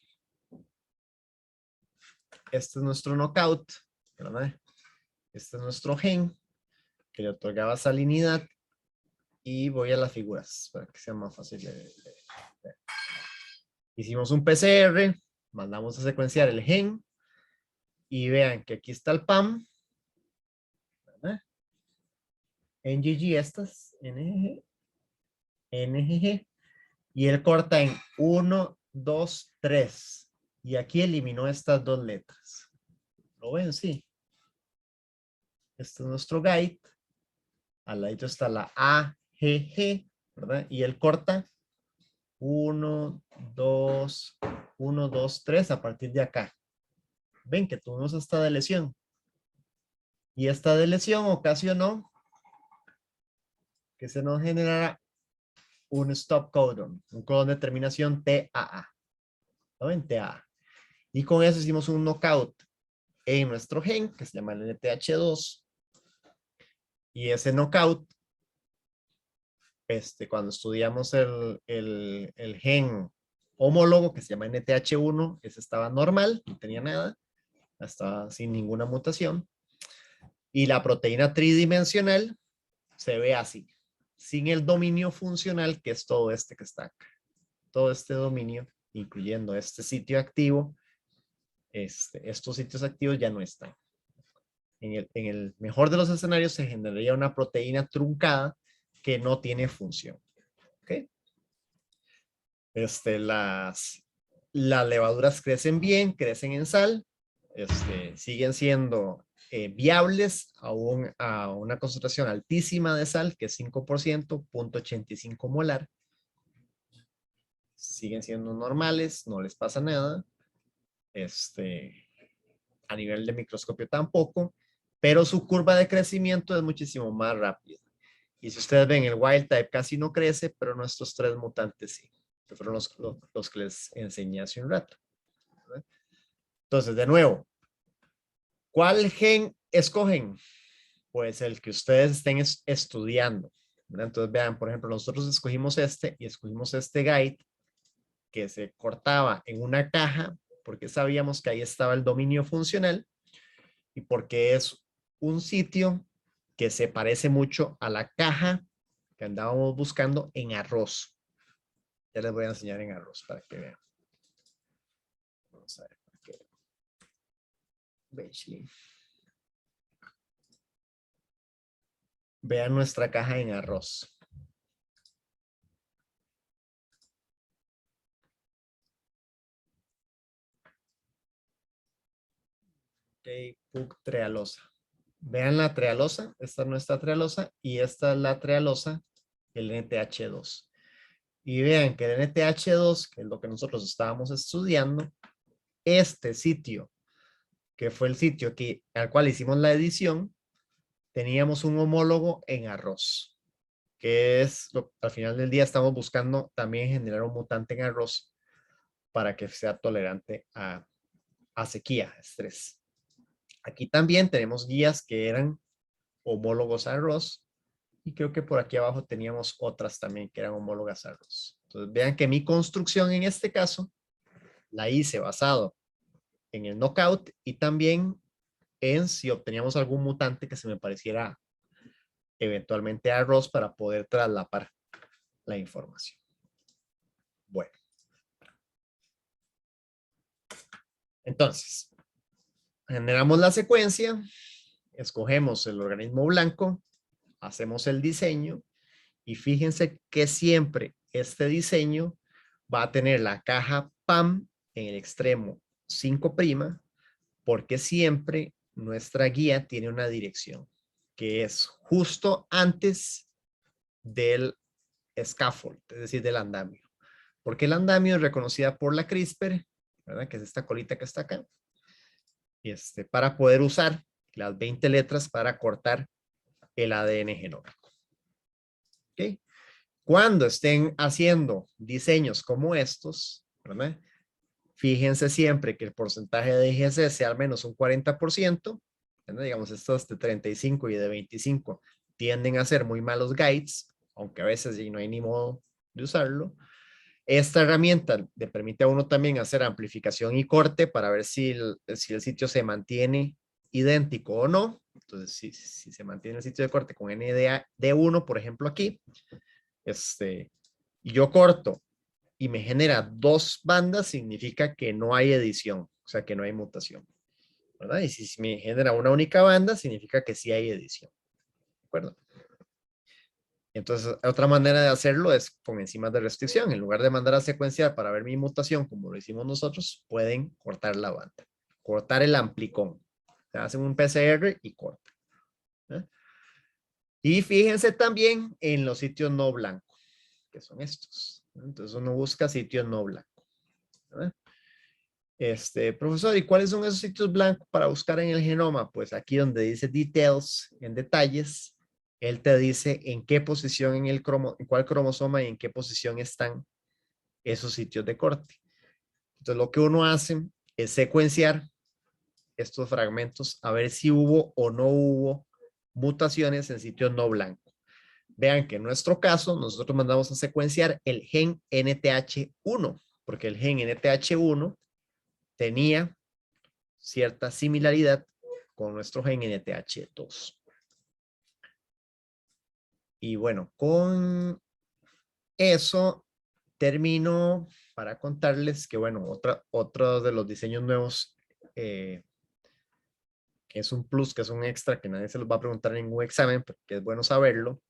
es nuestro knockout, ¿verdad? Este es nuestro gen que le otorgaba salinidad y voy a las figuras para que sea más fácil de ver. Hicimos un PCR, mandamos a secuenciar el gen y vean que aquí está el PAM, ¿verdad? NGG estas, NGG, y él corta en 1, 2, 3 y aquí eliminó estas 2 letras. ¿Lo ven? Sí. Este es nuestro guide. Al lado está la AGG, ¿verdad? Y él corta 1, 2, 1, 2, 3 a partir de acá. Ven que tuvimos esta de lesión. Y esta de lesión ocasionó que se nos generara un stop codon, un codón de terminación TAA. ¿Lo ven? TAA. Y con eso hicimos un knockout en nuestro gen, que se llama el NTH2. Y ese knockout, cuando estudiamos el gen homólogo, que se llama NTH1, ese estaba normal, no tenía nada, estaba sin ninguna mutación. Y la proteína tridimensional se ve así, sin el dominio funcional, que es todo este que está acá. Todo este dominio, incluyendo este sitio activo, estos sitios activos ya no están. En el mejor de los escenarios se generaría una proteína truncada que no tiene función. ¿Ok? Las levaduras crecen bien, crecen en sal, siguen siendo viables aún a una concentración altísima de sal, que es 5%, 0.85 molar. siguen siendo normales, no les pasa nada. A nivel de microscopio tampoco, pero su curva de crecimiento es muchísimo más rápida. Y si ustedes ven, el wild type casi no crece, pero nuestros 3 mutantes sí, que fueron los que les enseñé hace un rato. ¿Verdad? Entonces, de nuevo, ¿cuál gen escogen? Pues el que ustedes estén estudiando. ¿Verdad? Entonces, vean, por ejemplo, nosotros escogimos y escogimos este guide que se cortaba en una caja porque sabíamos que ahí estaba el dominio funcional y porque es un sitio que se parece mucho a la caja que andábamos buscando en arroz. Ya les voy a enseñar en arroz para que vean. Vamos a ver. Vean nuestra caja en arroz. Ok, Pug trealosa. Vean la trealosa, esta es nuestra trealosa y esta es la trealosa, el NTH2. Y vean que el NTH2, que es lo que nosotros estábamos estudiando, este sitio, que fue el sitio al cual hicimos la edición, teníamos un homólogo en arroz, que es, al final del día estamos buscando también generar un mutante en arroz para que sea tolerante a sequía, estrés. Aquí también tenemos guías que eran homólogos a arroz y creo que por aquí abajo teníamos otras también que eran homólogas a arroz. Entonces vean que mi construcción en este caso la hice basado en el knockout y también en si obteníamos algún mutante que se me pareciera eventualmente a arroz para poder traslapar la información. Bueno. Entonces, generamos la secuencia, escogemos el organismo blanco, hacemos el diseño y fíjense que siempre este diseño va a tener la caja PAM en el extremo 5', porque siempre nuestra guía tiene una dirección que es justo antes del scaffold, es decir, del andamio. Porque el andamio es reconocida por la CRISPR, ¿verdad? Que es esta colita que está acá. Para poder usar las 20 letras para cortar el ADN genómico. ¿Ok? Cuando estén haciendo diseños como estos, ¿verdad? Fíjense siempre que el porcentaje de IGC sea al menos un 40%, ¿verdad? Digamos estos de 35 y de 25 tienden a ser muy malos guides, aunque a veces no hay ni modo de usarlo. Esta herramienta le permite a uno también hacer amplificación y corte para ver si el sitio se mantiene idéntico o no. Entonces, si se mantiene el sitio de corte con ND1, por ejemplo, aquí, y yo corto y me genera 2 bandas, significa que no hay edición, o sea, que no hay mutación, ¿verdad? Y si me genera una única banda, significa que sí hay edición, ¿de acuerdo? Entonces, otra manera de hacerlo es con enzimas de restricción. En lugar de mandar a secuenciar para ver mi mutación, como lo hicimos nosotros, pueden cortar la banda, cortar el amplicón. Se hacen un PCR y cortan. ¿Eh? Y fíjense también en los sitios no blancos, que son estos. Entonces, uno busca sitios no blancos. Profesor, ¿y cuáles son esos sitios blancos para buscar en el genoma? Pues aquí donde dice details, en detalles, él te dice en qué posición en cuál cromosoma y en qué posición están esos sitios de corte. Entonces lo que uno hace es secuenciar estos fragmentos a ver si hubo o no hubo mutaciones en sitios no blancos. Vean que en nuestro caso nosotros mandamos a secuenciar el gen NTH1, porque el gen NTH1 tenía cierta similaridad con nuestro gen NTH2. Y bueno, con eso termino para contarles que, bueno, otro de los diseños nuevos, que es un plus, que es un extra, que nadie se los va a preguntar en ningún examen, pero que es bueno saberlo,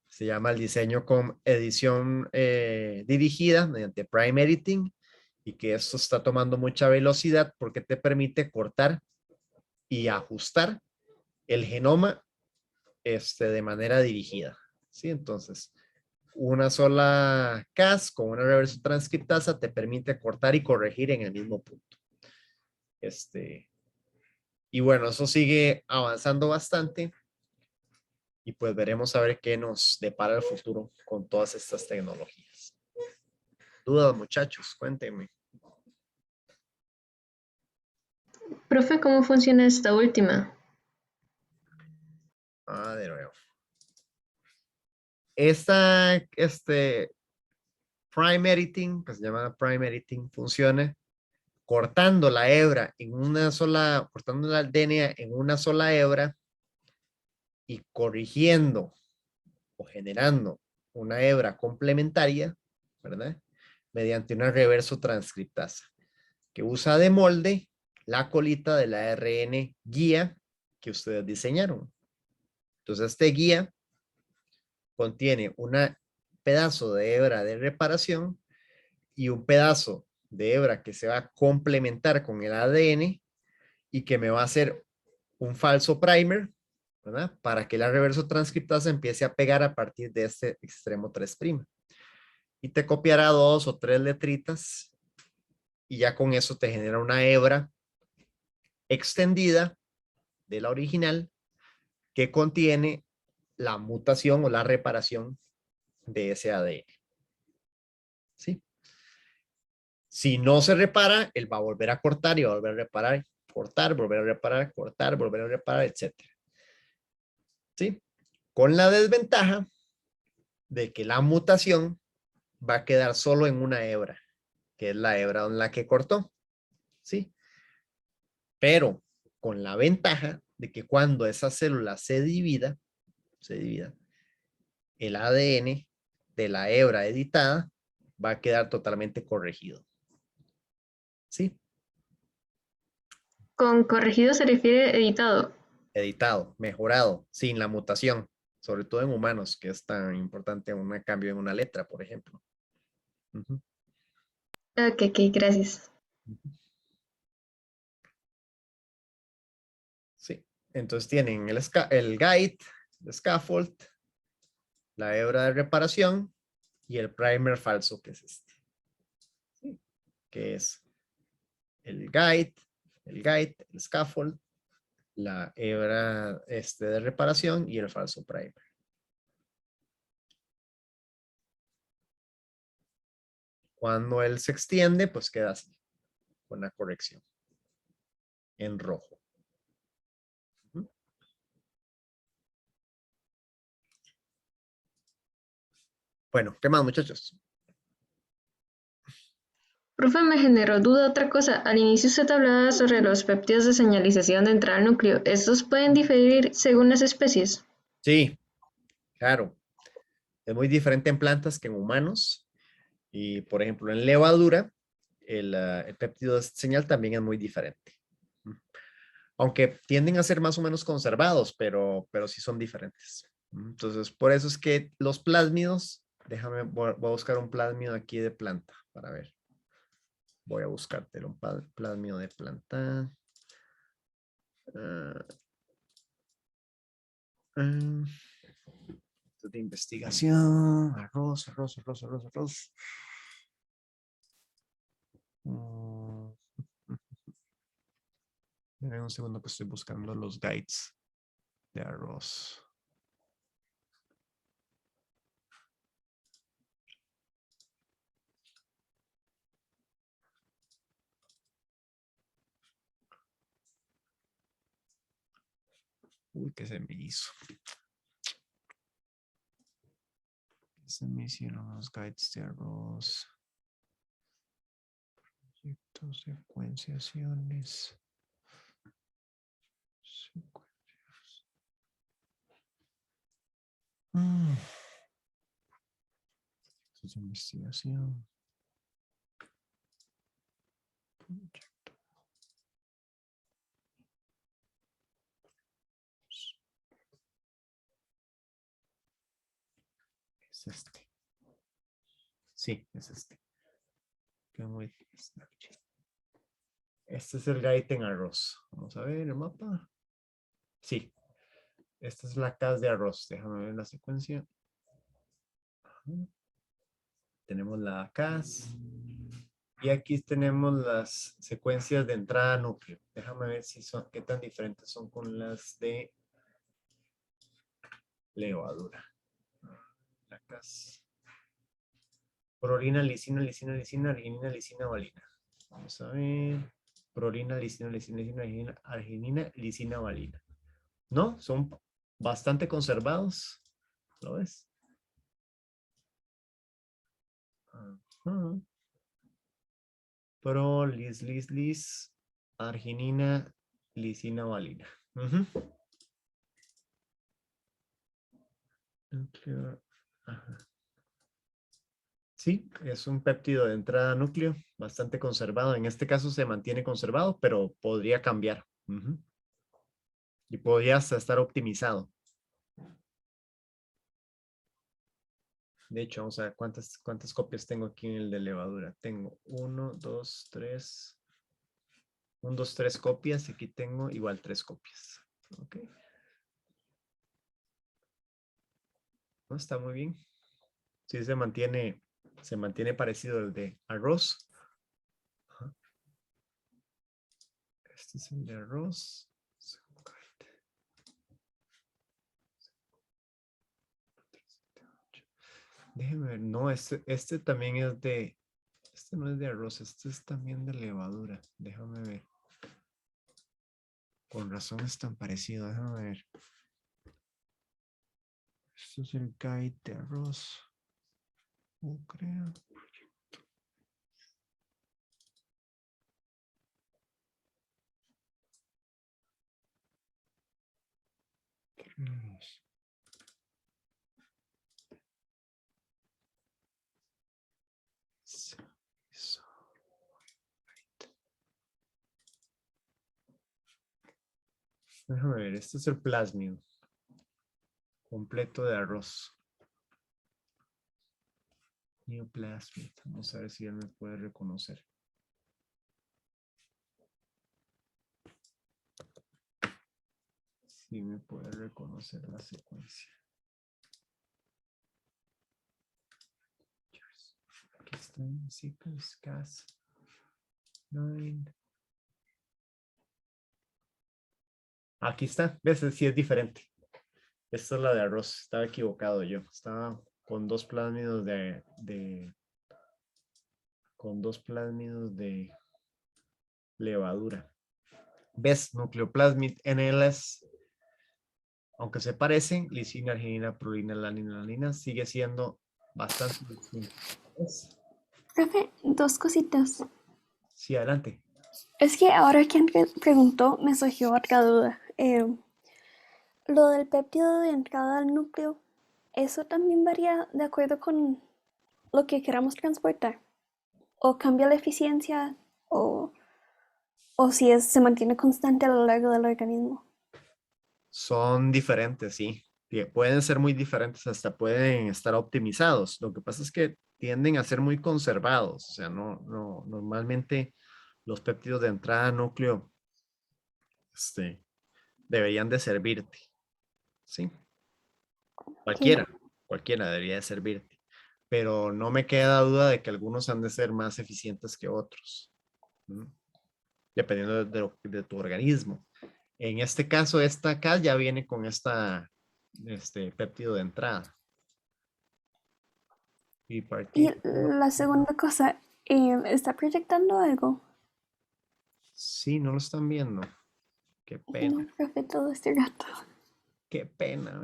se llama el diseño con edición dirigida mediante Prime Editing, y que esto está tomando mucha velocidad porque te permite cortar y ajustar el genoma de manera dirigida. ¿Sí? Entonces, una sola CAS con una reverso transcriptasa te permite cortar y corregir en el mismo punto. Y bueno, eso sigue avanzando bastante y pues veremos a ver qué nos depara el futuro con todas estas tecnologías. ¿Dudas, muchachos? Cuéntenme. Profe, ¿cómo funciona esta última? De nuevo. Esta, prime editing, que se llama prime editing, funciona cortando la hebra en una sola, cortando la DNA en una sola hebra y corrigiendo o generando una hebra complementaria, ¿verdad? Mediante una reverso transcriptasa que usa de molde la colita del ARN guía que ustedes diseñaron. Entonces, este guía contiene un pedazo de hebra de reparación y un pedazo de hebra que se va a complementar con el ADN y que me va a hacer un falso primer, ¿verdad? Para que la reverso transcriptasa empiece a pegar a partir de este extremo 3'. Y te copiará 2 o 3 letritas y ya con eso te genera una hebra extendida de la original que contiene la mutación o la reparación de ese ADN. ¿Sí? Si no se repara, él va a volver a cortar y va a volver a reparar, cortar, volver a reparar, cortar, volver a reparar, etc. ¿Sí? Con la desventaja de que la mutación va a quedar solo en una hebra, que es la hebra en la que cortó. ¿Sí? Pero con la ventaja de que cuando esa célula se divida, el ADN de la hebra editada va a quedar totalmente corregido. ¿Sí? Con corregido se refiere editado. Editado, mejorado, sin la mutación, sobre todo en humanos, que es tan importante un cambio en una letra, por ejemplo. Uh-huh. Ok, gracias. Sí, entonces tienen el guide, el scaffold, la hebra de reparación y el primer falso, que es este. ¿Sí? Que es el guide, el scaffold, la hebra de reparación y el falso primer. Cuando él se extiende, pues queda así, con la corrección en rojo. Bueno, ¿qué más, muchachos? Profe, me generó duda otra cosa. Al inicio usted hablaba sobre los péptidos de señalización de entrada al núcleo. ¿Estos pueden diferir según las especies? Sí, claro. Es muy diferente en plantas que en humanos. Y, por ejemplo, en levadura, el péptido de señal también es muy diferente. Aunque tienden a ser más o menos conservados, pero sí son diferentes. Entonces, por eso es que los plásmidos, déjame, voy a buscar un plásmido aquí de planta para ver. Voy a buscarte un plásmido de planta. De investigación. Arroz. Esperen un segundo que estoy buscando los guides de arroz. Uy, ¿qué se me hizo? Se me hicieron los guides de arroz. Proyectos, secuenciaciones. Esto es investigación. Proyecto. Es este. Sí, es este. Este es el guide en arroz. Vamos a ver el mapa. Sí. Esta es la casa de arroz. Déjame ver la secuencia. Tenemos la CAS. Y aquí tenemos las secuencias de entrada a núcleo. Déjame ver si son, qué tan diferentes son con las de levadura. La CAS. Prolina, lisina, lisina, lisina, arginina, lisina, valina. Vamos a ver. Prolina, lisina, lisina, lisina, arginina, lisina, valina. ¿No? Son bastante conservados. ¿Lo ves? Ajá. Pro, lis, arginina, lisina, valina. Ujú. Núcleo. Ajá. Sí, es un péptido de entrada a núcleo, bastante conservado. En este caso se mantiene conservado, pero podría cambiar. Ujú. Y podría hasta estar optimizado. De hecho, vamos a ver cuántas copias tengo aquí en el de levadura. Tengo 1, 2, 3. 1, 2, 3 copias. Aquí tengo igual 3 copias. Ok. No, está muy bien. Sí, se mantiene parecido al de arroz. Ajá. Este es el de arroz. Déjeme ver. No, este también es de. Este no es de arroz, este es también de levadura. Déjame ver. Con razón es tan parecido. Déjame ver. Este es el guide de arroz. No creo. Arroz. Déjame ver, este es el plásmido completo de arroz. Neoplasmid. Vamos a ver si él me puede reconocer. Si me puede reconocer la secuencia. Aquí está, sequence, Cas, 9. Aquí está, ves, sí es diferente. Esta es la de arroz, estaba equivocado yo. Estaba con dos plásmidos con dos plásmidos de levadura. ¿Ves? Nucleoplasmid NLS, aunque se parecen, lisina, arginina, prolina, lanina, lanina, sigue siendo bastante distinto. ¿Ves? Profe, dos cositas. Sí, adelante. Es que ahora que preguntó me surgió otra duda. Lo del péptido de entrada al núcleo, ¿eso también varía de acuerdo con lo que queramos transportar? ¿O cambia la eficiencia? ¿O si se mantiene constante a lo largo del organismo? Son diferentes, sí. Pueden ser muy diferentes, hasta pueden estar optimizados. Lo que pasa es que tienden a ser muy conservados. O sea, normalmente los péptidos de entrada a núcleo deberían de servirte. ¿Sí? Ok. Cualquiera debería de servirte. Pero no me queda duda de que algunos han de ser más eficientes que otros. ¿No? Dependiendo de tu organismo. En este caso, esta acá ya viene con este péptido de entrada. Y Y partir. la segunda cosa, ¿está proyectando algo? Sí, no lo están viendo. Qué No, pena. profe, todo este gato. Qué pena,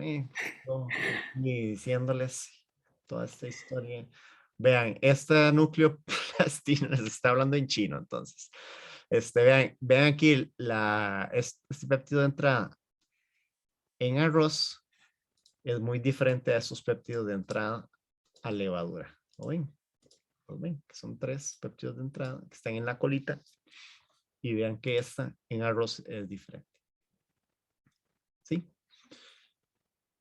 no, ni diciéndoles toda esta historia. Vean, este núcleo plastino les está hablando en chino, entonces. Vean aquí este péptido de entrada en arroz es muy diferente a esos péptidos de entrada a levadura. ¿Lo ven? ¿Lo ven? Que son 3 péptidos de entrada que están en la colita y vean que esta en arroz es diferente. ¿Sí?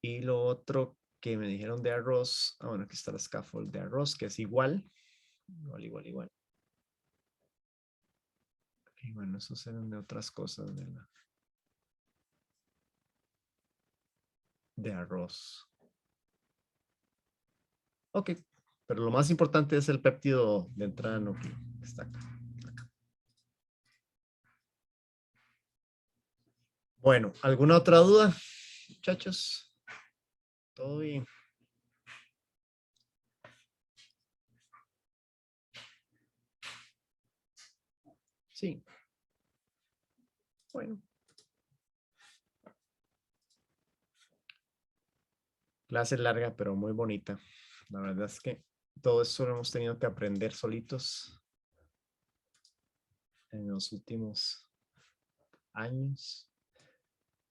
Y lo otro que me dijeron de arroz, bueno, aquí está la scaffold de arroz, que es igual. Igual. Y bueno, esos eran de otras cosas de arroz. Ok, pero lo más importante es el péptido de entrada núcleo, que está acá. Bueno, ¿alguna otra duda, muchachos? ¿Todo bien? Sí. Bueno. Clase larga, pero muy bonita. La verdad es que todo esto lo hemos tenido que aprender solitos en los últimos años.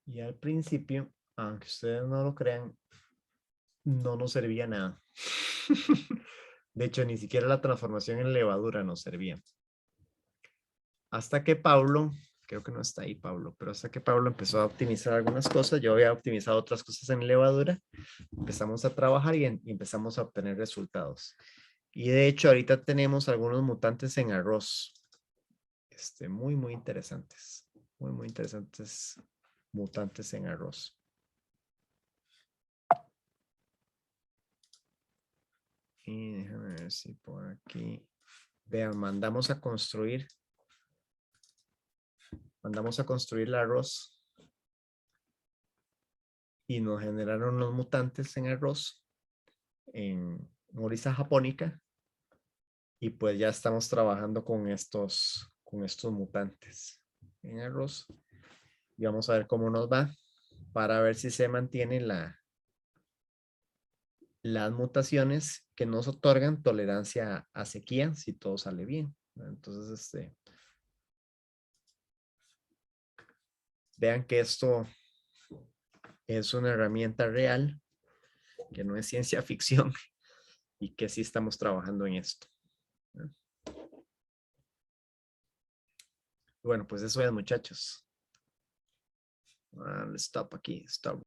Y al principio, aunque ustedes no lo crean, no nos servía nada. De hecho, ni siquiera la transformación en levadura nos servía. Hasta que Pablo, creo que no está ahí Pablo, pero hasta que Pablo empezó a optimizar algunas cosas, yo había optimizado otras cosas en levadura, empezamos a trabajar y empezamos a obtener resultados. Y de hecho, ahorita tenemos algunos mutantes en arroz. Muy, muy interesantes. Muy, muy interesantes mutantes en arroz. Y déjame ver si por aquí. Vean, mandamos a construir el arroz. Y nos generaron los mutantes en arroz. En Orisa japónica. Y pues ya estamos trabajando con estos mutantes en arroz. Y vamos a ver cómo nos va. Para ver si se mantiene las mutaciones que nos otorgan tolerancia a sequía si todo sale bien. Entonces, vean que esto es una herramienta real, que no es ciencia ficción y que sí estamos trabajando en esto. Bueno, pues eso es, muchachos. Stop aquí, stop.